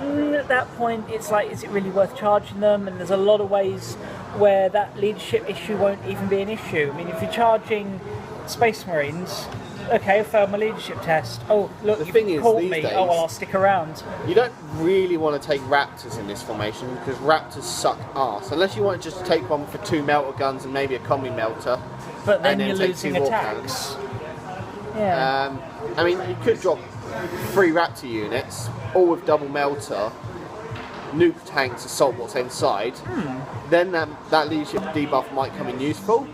at that point it's like, is it really worth charging them? And there's a lot of ways where that leadership issue won't even be an issue. I mean, if you're charging Space Marines, okay, I failed my leadership test. Oh, look, you caught me. Days, oh, well, I'll stick around. You don't really want to take Raptors in this formation because Raptors suck arse. Unless you want to just take one for 2 melter guns and maybe a combi melter. But then you're take losing 2 attacks. Yeah. I mean, you could drop 3 Raptor units, all with double melter, nuke tanks, assault bots inside. Then that leadership debuff might come in useful.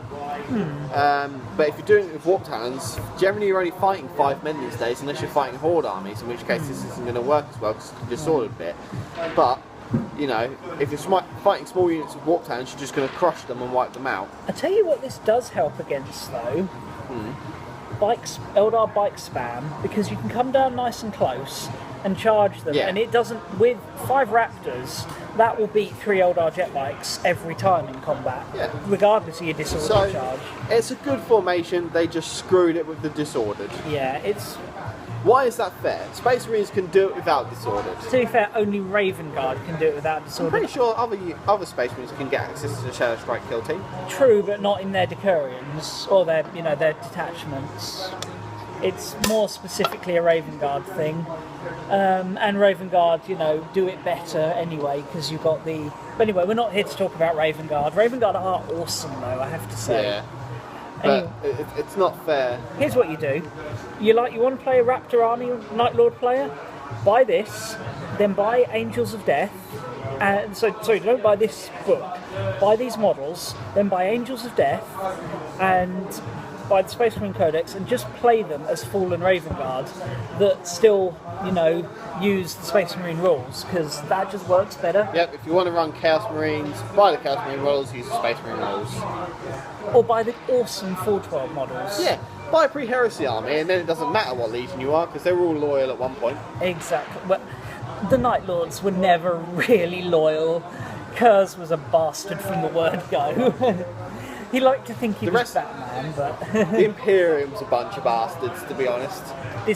But if you're doing it with Warp Talons, generally you're only fighting 5 men these days, unless you're fighting Horde armies, in which case this isn't going to work as well because it's disordered a bit. But, you know, if you're fighting small units with Warp Talons, you're just going to crush them and wipe them out. I tell you what this does help against, though. Eldar bike spam, because you can come down nice and close and charge them, and it doesn't, with 5 Raptors, that will beat 3 Eldar jet bikes every time in combat, regardless of your disordered charge. It's a good formation, they just screwed it with the disordered. Yeah, it's... Why is that fair? Space Marines can do it without disordered. To be fair, only Raven Guard can do it without disordered. I'm pretty sure other Space Marines can get access to the Shadow Strike kill team. True, but not in their decurions, or their, their detachments. It's more specifically a Raven Guard thing. And Raven Guard, do it better anyway, because you've got the... But anyway, we're not here to talk about Raven Guard. Raven Guard are awesome, though, I have to say. Yeah. But it's not fair. Here's what you do. You want to play a Raptor Army Night Lord player? Buy this, then buy Angels of Death. And sorry, don't buy this book. Buy these models, then buy Angels of Death, and buy the Space Marine Codex, and just play them as Fallen Raven Guard that still, use the Space Marine rules, because that just works better. Yep, if you want to run Chaos Marines, buy the Chaos Marine models, use the Space Marine rules. Or buy the awesome Full 12 models. Yeah, buy a pre-heresy army, and then it doesn't matter what legion you are, because they were all loyal at one point. Exactly. Well, the Night Lords were never really loyal. Kurz was a bastard from the word go. He liked to think he was Batman, but... The Imperium's a bunch of bastards, to be honest.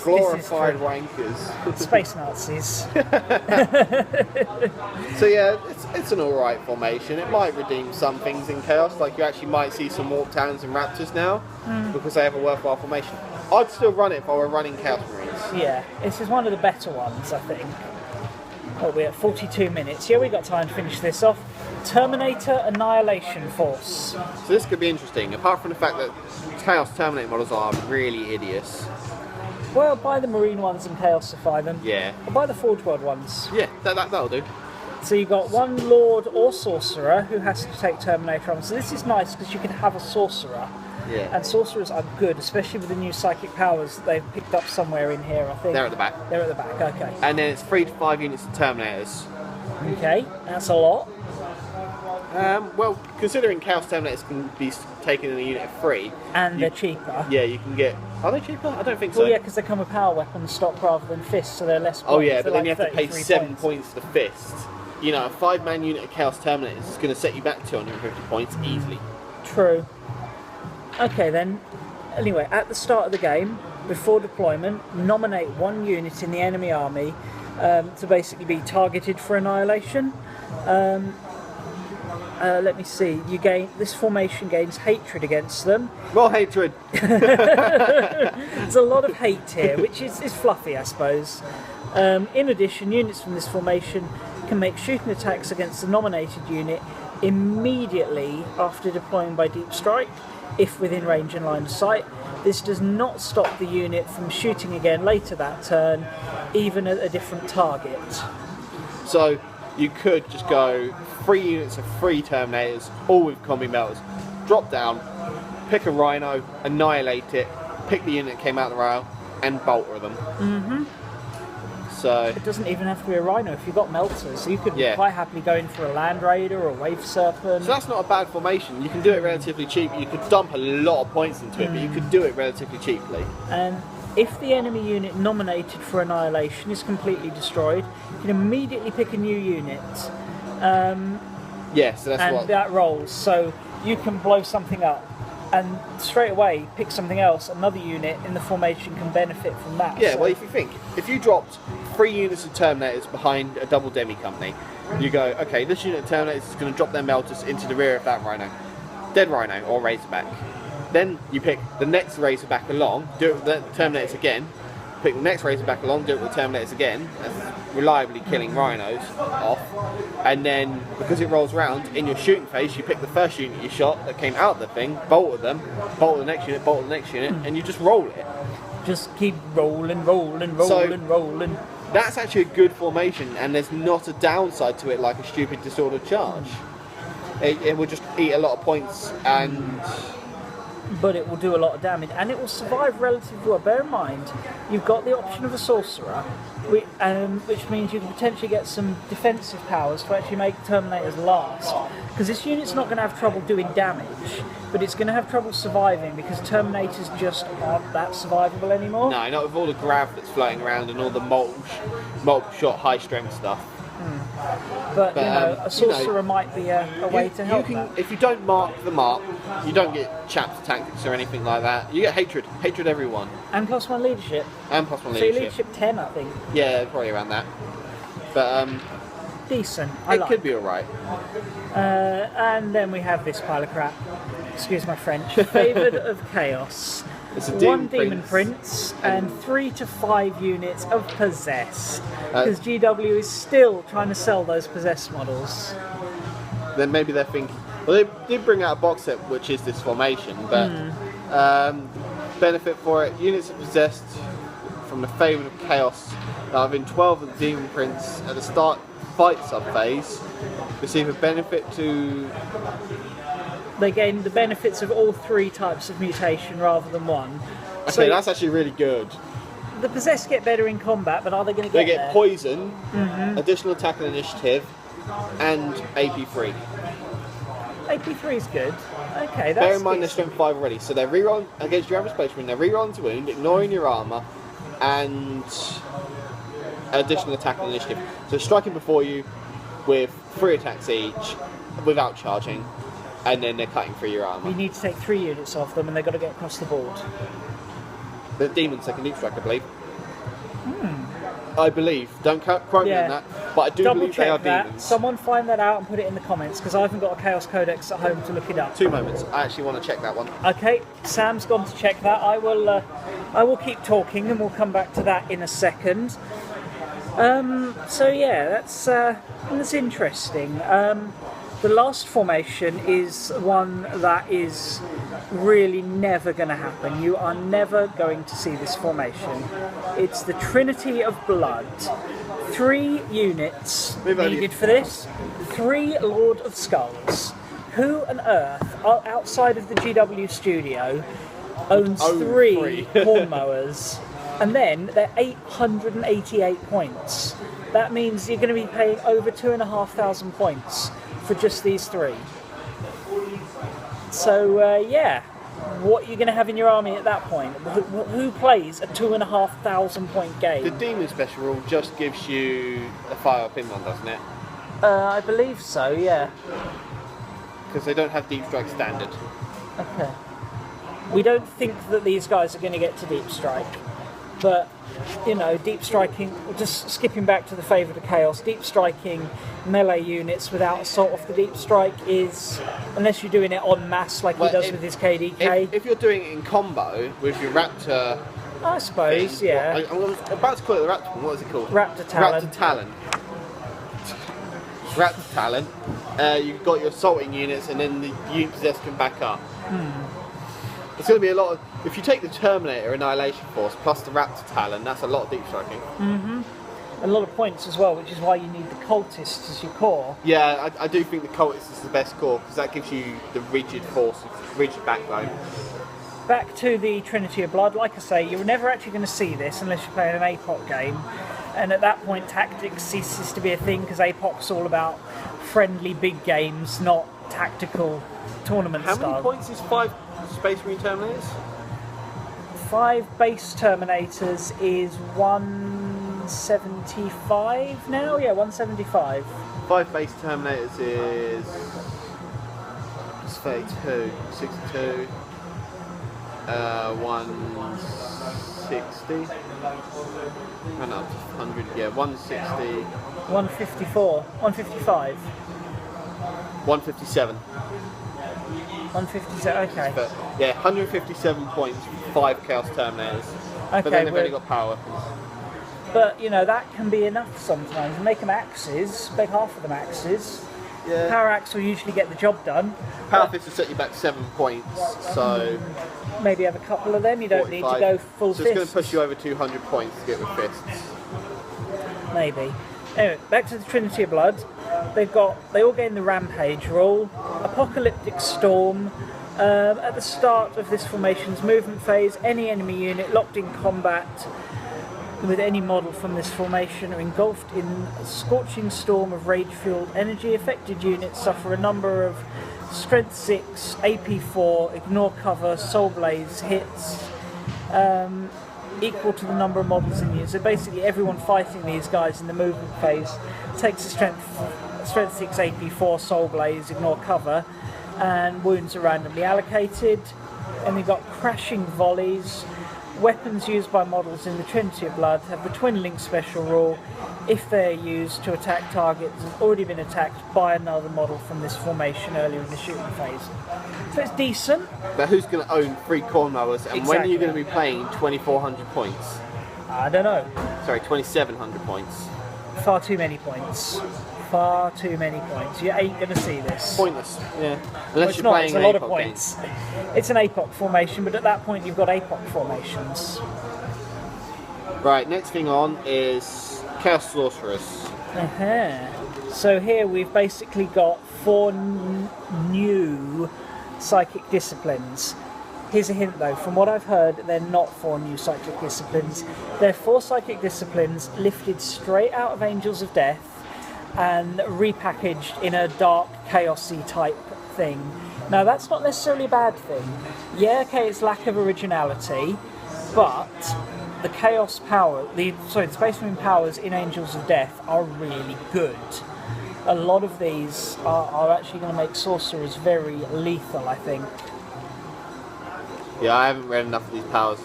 Glorified wankers. Space Nazis. So yeah, it's an alright formation. It might redeem some things in Chaos, like you actually might see some Warp Talons and Raptors now, because they have a worthwhile formation. I'd still run it if I were running Chaos Marines. Yeah, this is one of the better ones, I think. Oh, we're at 42 minutes. Yeah, we got time to finish this off. Terminator Annihilation Force. So this could be interesting, apart from the fact that Chaos Terminator models are really hideous. Well, buy the Marine ones and Chaosify them. Yeah. Or buy the Forge World ones. Yeah, that'll do. So you've got one Lord or Sorcerer who has to take Terminator on. So this is nice because you can have a Sorcerer. Yeah. And Sorcerers are good, especially with the new psychic powers that they've picked up somewhere in here, I think. They're at the back. They're at the back, okay. And then it's 3 to 5 units of Terminators. Okay, that's a lot. Well, considering Chaos Terminators can be taken in a unit of 3... And they're cheaper. Yeah, you can get... Are they cheaper? I don't think so. Well, yeah, because they come with power weapon stock rather than fists, so they're less points. Oh yeah, but then like you have to pay 7 points. points for the fist. A 5-man unit of Chaos Terminators is going to set you back 250 points easily. True. Okay then, anyway, at the start of the game, before deployment, nominate one unit in the enemy army to basically be targeted for annihilation. Let me see, this formation gains hatred against them. More hatred! There's a lot of hate here, which is fluffy, I suppose. In addition, units from this formation can make shooting attacks against the nominated unit immediately after deploying by deep strike, if within range and line of sight. This does not stop the unit from shooting again later that turn, even at a different target. So you could just go 3 units of 3 Terminators, all with combi melters, drop down, pick a Rhino, annihilate it, pick the unit that came out of the rail, and bolter them. Mm-hmm. So it doesn't even have to be a Rhino if you've got melters. You could quite happily go in for a Land Raider or a Wave Serpent. So that's not a bad formation. You can do it relatively cheap. You could dump a lot of points into it, but you could do it relatively cheaply. And if the enemy unit nominated for annihilation is completely destroyed, you can immediately pick a new unit. Yes, so that's and that rolls. So you can blow something up and straight away pick something else, another unit in the formation can benefit from that. Yeah, so. well, if you dropped 3 units of Terminators behind a double demi company, you go, okay, this unit of Terminators is going to drop their melters into the rear of that Rhino. Dead Rhino or Razorback. Then you pick the next Razorback along, do it with the Terminators again, pick the next Razorback along, do it with the Terminators again, that's reliably killing Rhinos off, and then, because it rolls around, in your shooting phase, you pick the first unit you shot that came out of the thing, bolted them, bolt the next unit, bolt the next unit, and you just roll it. Just keep rolling. That's actually a good formation, and there's not a downside to it like a stupid disordered charge. It will just eat a lot of points, but it will do a lot of damage, and it will survive relatively well. Bear in mind, you've got the option of a sorcerer, which means you can potentially get some defensive powers to actually make Terminators last. Because this unit's not going to have trouble doing damage, but it's going to have trouble surviving because Terminators just aren't that survivable anymore. No, not with all the grav that's floating around and all the multiple shot high strength stuff. But a sorcerer might be a way to help that. If you don't mark the mark, you don't get chapter tactics or anything like that. You get hatred everyone. And +1 leadership. And +1 So leadership. leadership 10, I think. Yeah, probably around that. But decent. It could be alright. And then we have this pile of crap. Excuse my French. Favoured of Chaos. It's a One Demon Prince and 3 to 5 units of Possessed. Because GW is still trying to sell those Possessed models. Then maybe they're thinking... Well, they did bring out a box set, which is this formation, but benefit for it, units of Possessed from the Favoured of Chaos that have been 12 of the Demon Prince at the start fight sub-phase receive a benefit to... They gain the benefits of all 3 types of mutation rather than one. Okay, so that's actually really good. The Possessed get better in combat, but are they going to get They get there? poison, additional attack and initiative, and AP3. AP3 is good. Okay, that's Bear in mind they're decent. strength 5 already, so they're rerolling against your average spaceman, they're rerolling to wound, ignoring your armour, and additional attack and initiative. So striking before you with 3 attacks each, without charging, and then they're cutting through your armour. You need to take 3 units off them and they've got to get across the board. The demons they can deep strike, I believe. I believe. Don't quote me on that, but I do Double believe they are check that. demons. Someone find that out and put it in the comments because I haven't got a Chaos Codex at home to look it up. 2 moments. I actually want to check that one. Okay, Sam's gone to check that. I will keep talking and we'll come back to that in a second. So yeah, that's interesting. The last formation is one that is really never going to happen. You are never going to see this formation. It's the Trinity of Blood. 3 units needed for this. 3 Lord of Skulls. Who on earth, outside of the GW studio, owns 3 Horn Mowers? And then they're 888 points. That means you're going to be paying over 2,500 points for just these 3. So yeah, what are you going to have in your army at that point? Who plays a 2,500 point game? The demon special rule just gives you a fire up in one, doesn't it? I believe so, yeah. Because they don't have deep strike standard. Okay. We don't think that these guys are going to get to deep strike. But, you know, deep striking, just skipping back to the Favour of Chaos, deep striking melee units without assault off the deep strike is, unless you're doing it en masse like he does with his KDK. If you're doing it in combo with your Raptor... I suppose, thing, yeah. I'm about to call it the Raptor, what is it called? Raptor Talon. Raptor Talon. Raptor Talon. You've got your assaulting units and then the unit possessed can back up. It's going to be a lot of... If you take the Terminator Annihilation Force plus the Raptor Talon, that's a lot of deep striking. A lot of points as well, which is why you need the Cultists as your core. Yeah, I do think the Cultist is the best core because that gives you the rigid force, rigid backbone. Back to the Trinity of Blood, like I say, you're never actually going to see this unless you're playing an APOC game. And at that point, tactics ceases to be a thing because APOC's all about friendly big games, not tactical tournament style. How many points is 5 Space Marine Terminators? 5 base Terminators is 175 now? Yeah, 175. 5 base Terminators is 32, 62. 160. Oh, no, 100. Yeah, 160. 154. 155. 157. 157. Okay. But, yeah, 157 points, 5 Chaos Terminators. Okay. But then they've only got power. But you know that can be enough sometimes. Make them axes. Make half of them axes. Yeah. Power axe will usually get the job done. Power fist will set you back 7 points, so maybe have a couple of them. You don't 45. need to go full So fists. it's going to push you over 200 points to get with fists. Maybe. Anyway, back to the Trinity of Blood. They all gain the Rampage rule. Apocalyptic Storm. At the start of this formation's movement phase, any enemy unit locked in combat with any model from this formation are engulfed in a scorching storm of rage-fueled energy. Affected units suffer a number of Strength 6, AP 4, Ignore Cover, Soul Blaze hits, equal to the number of models in use. So basically everyone fighting these guys in the movement phase takes a Strength 6, AP 4, Soul Blaze, Ignore Cover, and wounds are randomly allocated. And we've got Crashing Volleys. Weapons used by models in the Trinity of Blood have the Twin Link special rule if they are used to attack targets that have already been attacked by another model from this formation earlier in the shooting phase. So it's decent. But who's going to own 3 corn mowers, and when are you going to be playing 2,400 points? I don't know. Sorry, 2,700 points. Far too many points. Far too many points. You ain't going to see this. Pointless, yeah. Well, Unless it's you're not, playing it's a an lot of APOC points. It's an APOC formation, but at that point you've got APOC formations. Right, next thing on is Chaos Sorceress. So here we've basically got 4 new psychic disciplines. Here's a hint though, from what I've heard, they're not 4 new psychic disciplines. They're 4 psychic disciplines lifted straight out of Angels of Death and repackaged in a dark, chaosy type thing. Now that's not necessarily a bad thing. Yeah, okay, it's lack of originality, but the chaos power, the Space Marine powers in Angels of Death are really good. A lot of these are actually going to make sorcerers very lethal, I think. Yeah, I haven't read enough of these powers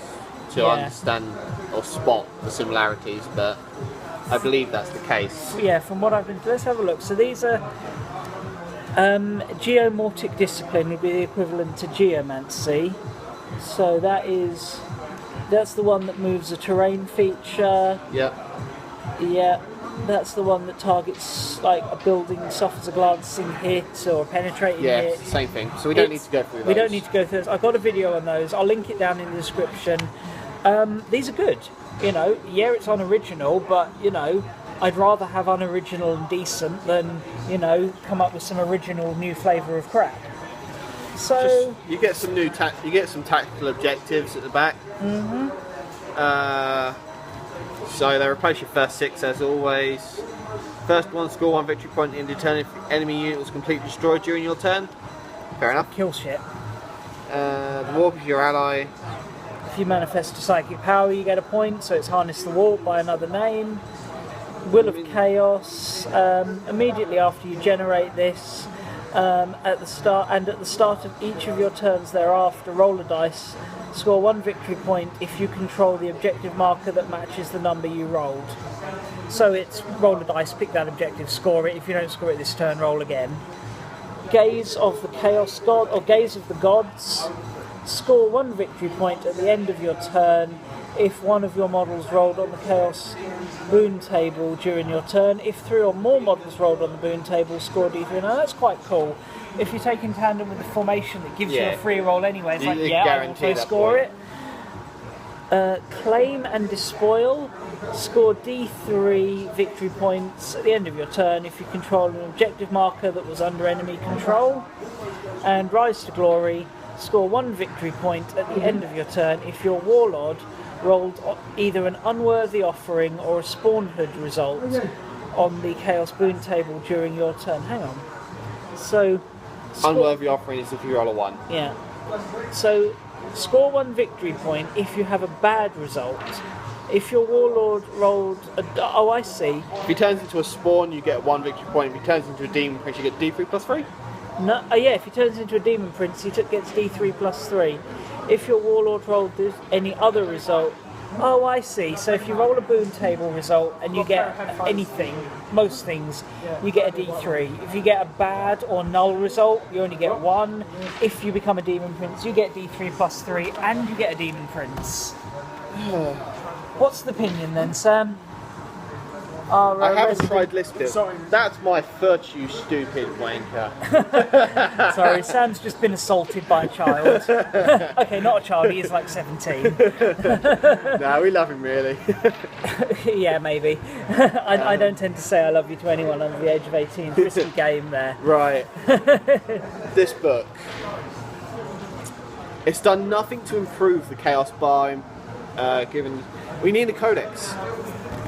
to understand or spot the similarities, but I believe that's the case. Yeah, from what I've been... Let's have a look. So these are... Geomortic Discipline would be the equivalent to Geomancy. So that's the one that moves a terrain feature. Yep. Yeah, that's the one that targets like a building, suffers a glancing hit or a penetrating hit. Yeah, same thing. So we don't need to go through those. We don't need to go through those. I've got a video on those. I'll link it down in the description. These are good. You know, yeah, it's unoriginal, but you know, I'd rather have unoriginal and decent than, you know, come up with some original new flavour of crap. So you get some new you get some tactical objectives at the back. Mm-hmm. So they replace your first 6 as always. First one, score 1 victory point in the turn if the enemy unit was completely destroyed during your turn. Fair enough. Kill shit. The warp is your ally. If you manifest a psychic power, you get a point, so it's Harness the Warp by another name. Will of Chaos. Immediately after you generate this, at the start of each of your turns thereafter, roll a dice. Score 1 victory point if you control the objective marker that matches the number you rolled. So it's roll a dice, pick that objective, score it. If you don't score it this turn, roll again. Gaze of the Chaos God, or Gaze of the Gods. Score 1 victory point at the end of your turn if one of your models rolled on the Chaos boon table during your turn. If 3 or more models rolled on the boon table, score D3. Now that's quite cool. If you take in tandem with the formation that gives you a free roll anyway, it's like, yeah, I also score it. Claim and Despoil. Score D3 victory points at the end of your turn if you control an objective marker that was under enemy control. And Rise to Glory. Score 1 victory point at the end of your turn if your Warlord rolled either an unworthy offering or a spawnhood result on the Chaos boon table during your turn. Hang on. So... Unworthy offering is if you roll a 1. Yeah. So, score 1 victory point if you have a bad result. If your Warlord rolled a... Oh, I see. If he turns into a spawn, you get 1 victory point. If he turns into a demon prince, you get D3 plus 3? No, yeah, if he turns into a demon prince, he gets D3 plus 3. If your Warlord rolled any other result, oh, I see. So if you roll a boon table result and you get anything, most things, you get a D3. If you get a bad or null result, you only get 1. If you become a Demon Prince, you get D3 plus 3, and you get a Demon Prince. What's the opinion then, Sam? I haven't tried list build. That's my virtue, stupid wanker. Sorry, Sam's just been assaulted by a child. Okay, not a child, he is like 17. No, we love him really. Yeah, maybe. I don't tend to say I love you to anyone under the age of 18. Risky game there. Right. This book. It's done nothing to improve the Chaos Biome, given... We need a codex.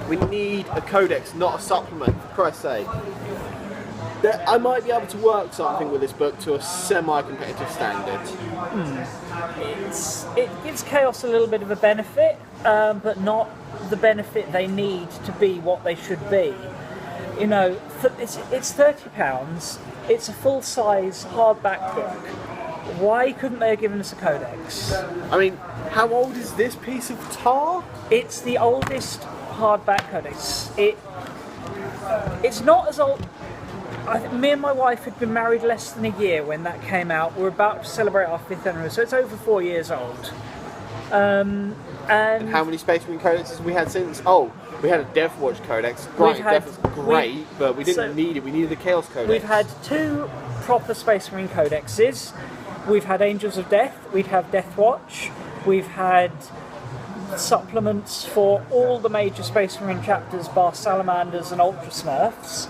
We need a codex, not a supplement, for Christ's sake. I might be able to work something with this book to a semi-competitive standard. It gives Chaos a little bit of a benefit, but not the benefit they need to be what they should be. You know, it's £30. It's a full-size hardback book. Why couldn't they have given us a codex? I mean, how old is this piece of tar? It's the oldest hardback codex. It's not as old. Me and my wife had been married less than a year when that came out. We're about to celebrate our 5th anniversary, so it's over 4 years old. And how many Space Marine codexes have we had since? Oh, we had a Death Watch codex. Granted, Death was great, but we didn't need it. We needed the Chaos codex. We've had 2 proper Space Marine codexes. We've had Angels of Death. We'd have Death Watch. We've had supplements for all the major Space Marine chapters, bar Salamanders and Ultra Smurfs.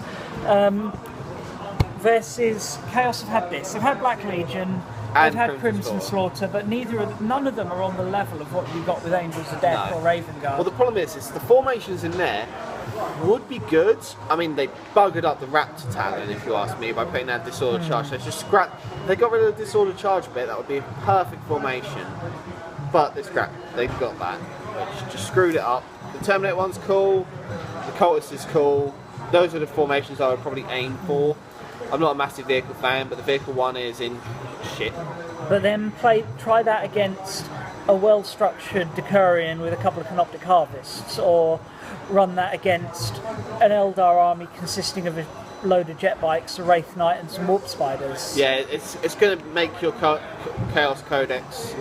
Versus Chaos have had this. They've had Black Legion. They've had Crimson Slaughter, but none of them are on the level of what you got with Angels of Death or Raven Guard. Well, the problem is the formations in there would be good. I mean, they buggered up the Raptor Talon, if you ask me, by putting that Disorder Charge. So it's just they got rid of the Disorder Charge bit. That would be a perfect formation. But they got that, which just screwed it up. The Terminator one's cool. The Cultist is cool. Those are the formations I would probably aim for. I'm not a massive vehicle fan, but the vehicle one is in shit. But then try that against a well-structured decurion with a couple of Canoptic Harvests, or run that against an Eldar army consisting of a load of jet bikes, a Wraith Knight and some Warp Spiders. Yeah, it's going to make your Chaos Codex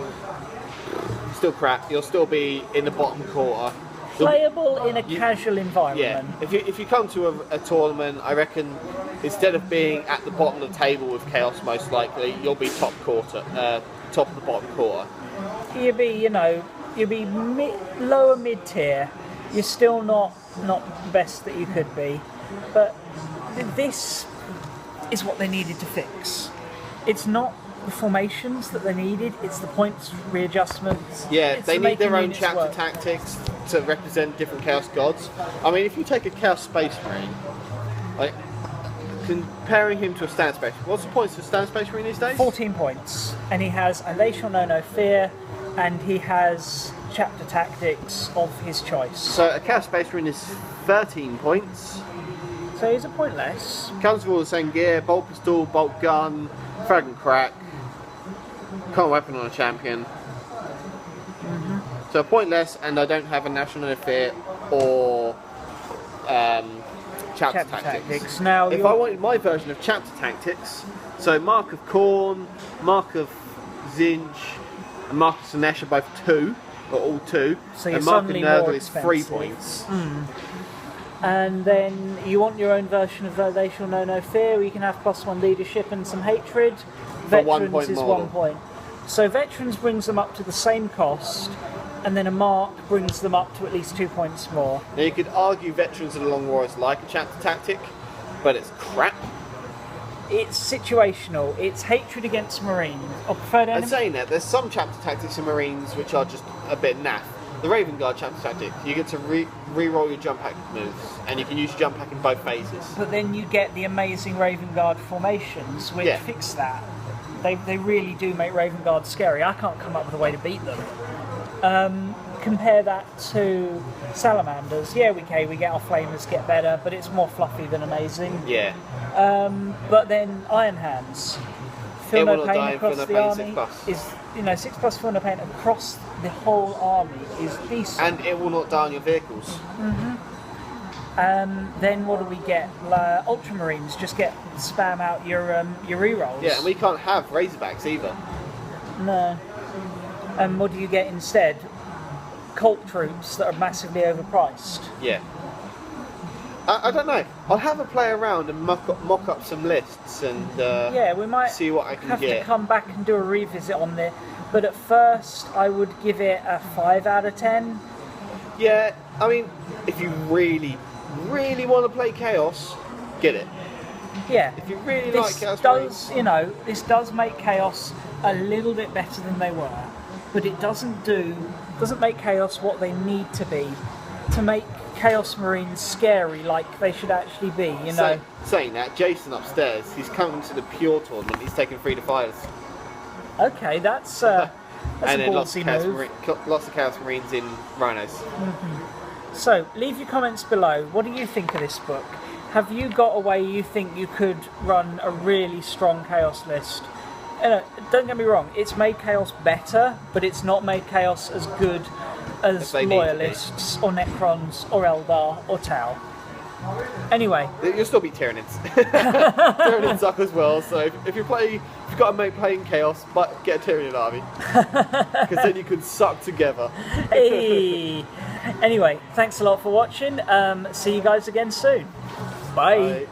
still crap. You'll still be in the bottom quarter. Playable in a casual environment. Yeah, if you come to a tournament, I reckon instead of being at the bottom of the table with Chaos, most likely you'll be top of the bottom quarter. You'll be lower mid tier. You're still not the best that you could be, but this is what they needed to fix. It's not the formations that they needed, it's the points readjustments. Yeah, they need their own chapter tactics to represent different Chaos gods. I mean, if you take a Chaos Space Marine, like comparing him to a Stand Space Marine, what's the points for Stand Space Marine these days? 14 points, and he has a They Shall Know No Fear, and he has chapter tactics of his choice. So a Chaos Space Marine is 13 points. So he's a point less. Comes with all the same gear: bolt pistol, bolt gun, frag and crack, common weapon on a champion. So a point less, and I don't have a National Fear or chapter tactics. Now, if I wanted my version of chapter tactics, so Mark of Khorne, Mark of Zinj, and Mark of Sinesh are both 2, or all 2, so and Mark of Nurgle is 3 points. And then you want your own version of They Shall Know No Fear, where you can have +1 leadership and some hatred. Veterans is 1 point. So Veterans brings them up to the same cost, and then a Mark brings them up to at least 2 points more. Now you could argue Veterans of the Long War is like a chapter tactic, but it's crap. It's situational. It's hatred against Marines. Or preferred enemy. I'm saying that there's some chapter tactics in Marines which are just a bit naff. The Raven Guard chapter tactic, you get to re-roll your jump hack moves, and you can use your jump hack in both phases. But then you get the amazing Raven Guard formations, which fix that. They really do make Raven Guard scary. I can't come up with a way to beat them. Compare that to Salamanders. Yeah, we get our Flamers get better, but it's more fluffy than amazing. Yeah. But then Iron Hands. Feel It no will not pain die, across feel no the pain, army 6+. is, 6+ feel no pain across the whole army is decent. And it will not die on your vehicles. Then what do we get? Ultramarines just get spam out your rerolls. Yeah, and we can't have Razorbacks either. No. And what do you get instead? Cult troops that are massively overpriced. Yeah. I don't know. I'll have a play around and mock up some lists and Yeah, we might see what I can have get. to come back and do a revisit on there. But at first, I would give it a 5 out of 10. Yeah, I mean, if you really, really want to play Chaos, get it. Yeah. If you really This like Chaos does, Marines, this does make Chaos a little bit better than they were, but it doesn't make Chaos what they need to be to make Chaos Marines scary like they should actually be, Saying that, Jason upstairs, he's coming to the Pure tournament. He's taking 3 to 5s. Okay, that's a And then ballsy move. lots of Chaos Marines in Rhinos. So, leave your comments below. What do you think of this book? Have you got a way you think you could run a really strong Chaos list? Don't get me wrong, it's made Chaos better, but it's not made Chaos as good as Loyalists, or Necrons, or Eldar, or Tau. Anyway. You'll still beat Tyranids. Tyranids suck as well, so if you've got a mate playing Chaos, but get a Tyranid army. Because then you can suck together. Hey. Anyway, thanks a lot for watching. See you guys again soon. Bye. Bye.